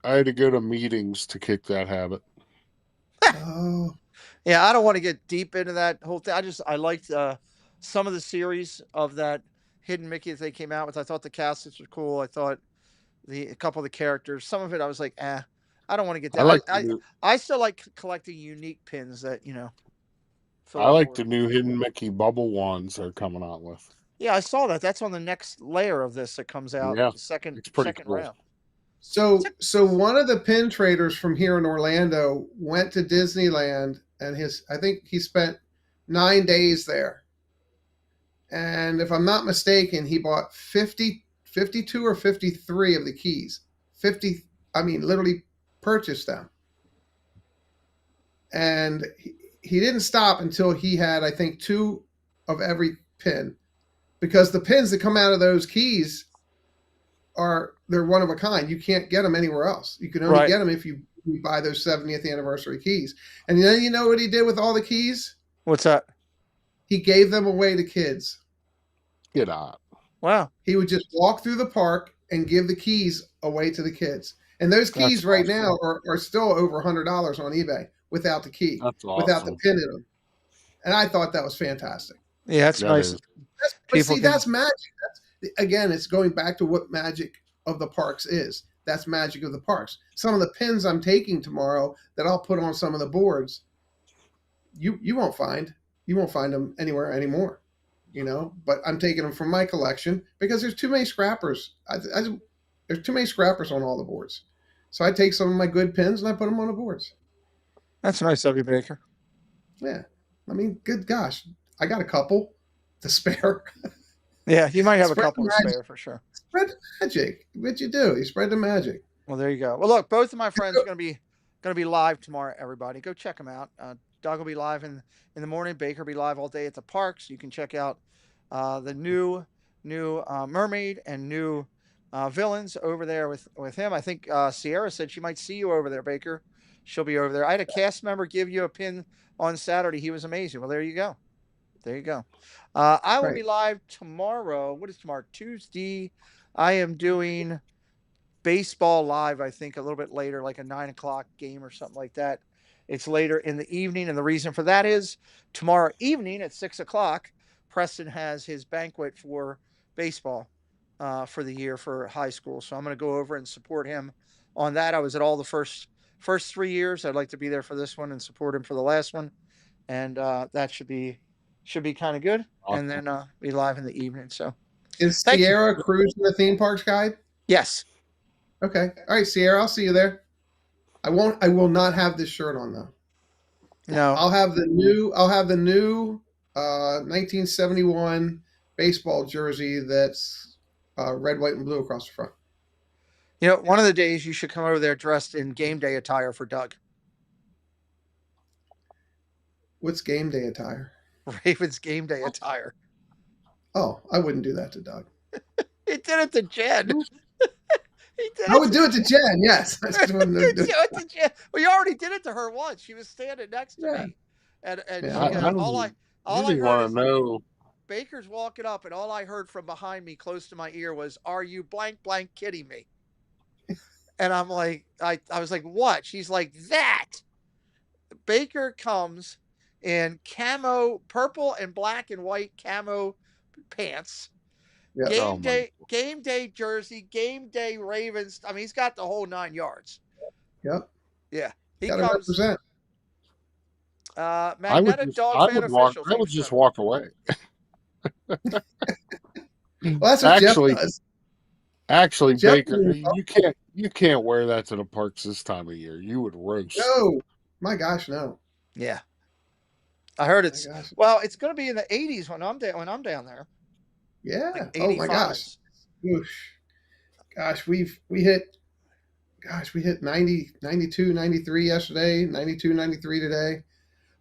had to go to meetings to kick that habit. Oh, Yeah, I don't want to get deep into that whole thing. I liked some of the series of that Hidden Mickey that they came out with. I thought the casts were cool. I thought a couple of the characters. Some of it I was like, I don't want to get that. I still like collecting unique pins that I like the new Hidden Mickey bubble wands they're coming out with. Yeah, I saw that. That's on the next layer of this that comes out. Yeah, the second pretty cool. round. so one of the pin traders from here in Orlando went to Disneyland, and I think he spent 9 days there. And if I'm not mistaken, he bought 52 or 53 of the keys. Literally purchased them. And he didn't stop until he had, I think, 2 of every pin, because the pins that come out of those keys they're one of a kind. You can't get them anywhere else. You can only get them if you buy those 70th anniversary keys. And then you know what he did with all the keys? What's that? He gave them away to kids. Get out. Wow. He would just walk through the park and give the keys away to the kids. And those keys right now are still over $100 on eBay without the key, without the pin in them. And I thought that was fantastic. Yeah, that's nice. That's magic. Again, it's going back to what magic of the parks is. That's magic of the parks. Some of the pins I'm taking tomorrow that I'll put on some of the boards, you won't find. You won't find them anywhere anymore. But I'm taking them from my collection because there's too many scrappers. There's too many scrappers on all the boards. So I take some of my good pins and I put them on the boards. That's nice of you, Baker. Yeah. I mean, good gosh. I got a couple to spare. Yeah, you might have a Spread couple the to magic. spare for sure. Spread the magic. What you do? You spread the magic. Well, there you go. Well, look, both of my friends are going to be live tomorrow. Everybody, go check them out. Doug will be live in the morning. Baker will be live all day at the parks. You can check out the new mermaid and new villains over there with him. I think Sierra said she might see you over there, Baker. She'll be over there. I had a cast member give you a pin on Saturday. He was amazing. Well, there you go. There you go. I will be Right. live tomorrow. What is tomorrow? Tuesday. I am doing baseball live, I think, a little bit later, like a 9 o'clock game or something like that. It's later in the evening. And the reason for that is tomorrow evening at 6 o'clock, Preston has his banquet for baseball for the year for high school. So I'm going to go over and support him on that. I was at all the first 3 years. I'd like to be there for this one and support him for the last one. And that should be kind of good. And Awesome. then be live in the evening. So Is thank you. Sierra cruising the theme parks guide? Yes. Okay. All right, Sierra, I'll see you there. I will not have this shirt on though. No. I'll have the new 1971 baseball jersey that's red, white, and blue across the front. One of the days you should come over there dressed in game day attire for Doug. What's game day attire? Ravens game day attire. Oh, I wouldn't do that to Doug. He did it to Jen. I would do it to Jen, yes. I just wouldn't do it. To Jen. Well, you already did it to her once. She was standing next to Yeah. me, and Yeah, she I goes, don't all I really heard want is to know. Baker's walking up, and all I heard from behind me, close to my ear, was, "Are you blank kidding me?" And I'm like, I was like, "What?" She's like, "That." Baker comes in camo, purple and black and white camo pants. Yeah. Oh my! Game day jersey, game day Ravens. I mean, he's got the whole 9 yards. Yep. Yeah, he Got to comes. represent. Magnetic Dog Fan Official. I would just walk away. Well, that's what Jeff does. Actually, Jeff Baker, you can't wear that to the parks this time of year. You would roast. No, my gosh, no. Yeah, I heard it's My gosh. well. It's going to be in the 80s when I'm down there. Yeah. Like Oh my gosh. 85s. Oosh. Gosh, we hit 90, 92, 93 yesterday, 92, 93 today.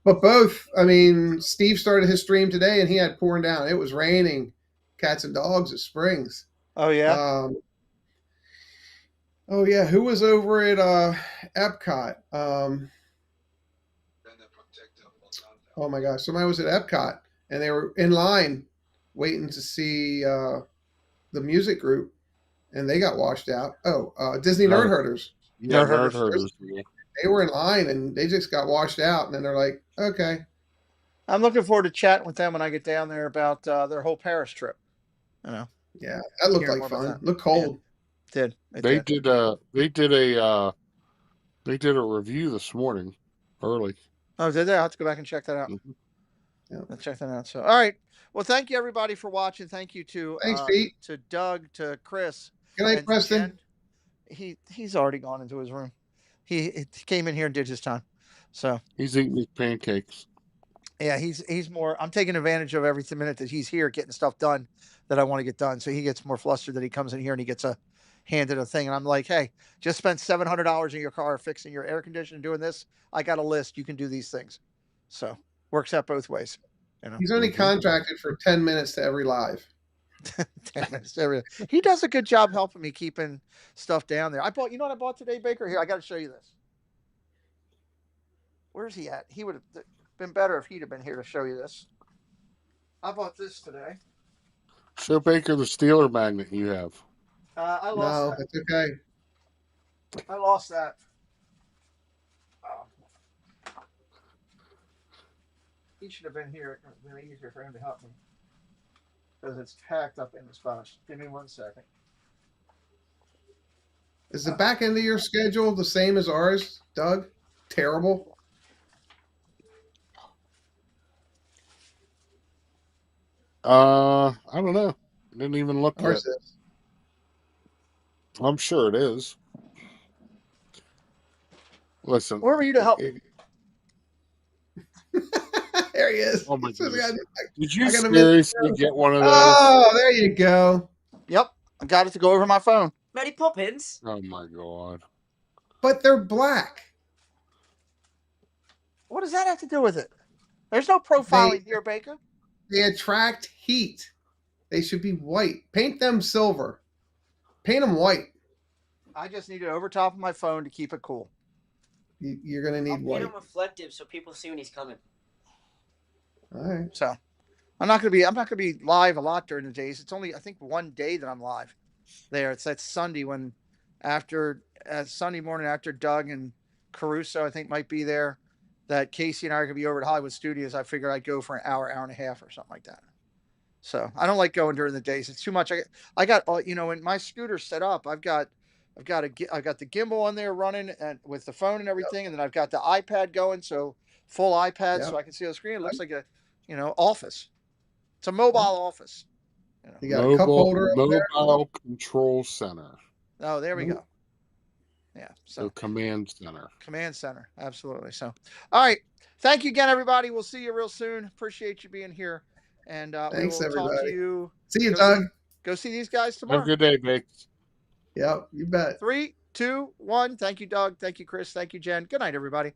But both, I mean, Steve started his stream today and he had pouring down. It was raining cats and dogs at Springs. Oh yeah. Oh yeah, who was over at Epcot? Oh my gosh, somebody was at Epcot and they were in line waiting to see the music group, and they got washed out. Oh, Disney Nerd Herders. Yeah, Nerd Nerd Herders. They were in line and they just got washed out, and then they're like, okay. I'm looking forward to chatting with them when I get down there about their whole Paris trip. Yeah, that looked Hearing like more about fun. that. Looked cold. It They did. did a review this morning early. Oh, did they? I'll have to go back and check that out. Mhm. Yeah. Let's check that out. So, all right. Well, thank you everybody for watching. Thank you to Thanks, Pete. to Doug, to Chris. Good night, and to Preston. Jen. He's already gone into his room. He came in here and did his time. So He's eating his pancakes. yeah, he's more. I'm taking advantage of every minute that he's here, getting stuff done that I want to get done. So he gets more flustered that he comes in here and he gets handed a thing, and I'm like, hey, just spent $700 in your car fixing your air conditioning, doing this. I got a list. You can do these things. So works out both ways. He's only contracted for 10 minutes to every live. 10 minutes every. He does a good job helping me keeping stuff down there. You know what I bought today, Baker? Here, I got to show you this. Where's he at? He would have been better if he'd have been here to show you this. I bought this today. Show Baker the Steeler magnet you have. I lost No, that. it's okay. I lost that. Oh. He should have been here. It would have been easier for him to help me. Because it's packed up in this box. Give me 1 second. Is the back end of your schedule the same as ours, Doug? Terrible. I don't know. Didn't even look yet. Ours is. I'm sure it is. Listen. Where were you to help? There he is. Oh my He says, goodness. Did I you gotta miss seriously get one of those? Oh, there you go. Yep, I got it to go over my phone. Mary Poppins. Oh my god. But they're black. What does that have to do with it? There's no profiling here, Baker. They attract heat. They should be white. Paint them silver. Paint them white. I just need it over top of my phone to keep it cool. You're gonna I'll need paint white. him reflective so people see when he's coming. All right. So I'm not gonna be live a lot during the days. It's only I think one day that I'm live there. It's that Sunday when after Sunday morning after Doug and Caruso I think might be there. That Casey and I are gonna be over at Hollywood Studios. I figured I'd go for an hour and a half or something like that. So I don't like going during the days. It's too much. I got when my scooter's set up, I've got the gimbal on there running and with the phone and everything, and then I've got the iPad going, so full iPad, so I can see on the screen. It looks like a office. It's a mobile office. You got a cup holder up there. Mobile control center. Oh, there we go. Yeah. So command center. Command center. Absolutely. So, all right. Thank you again, everybody. We'll see you real soon. Appreciate you being here. And Thanks, we will everybody. talk to you. See you, Doug. Go see these guys tomorrow. Have a good day, Bakes. Yep, you bet. 3, 2, 1. Thank you, Doug. Thank you, Chris. Thank you, Jen. Good night, everybody.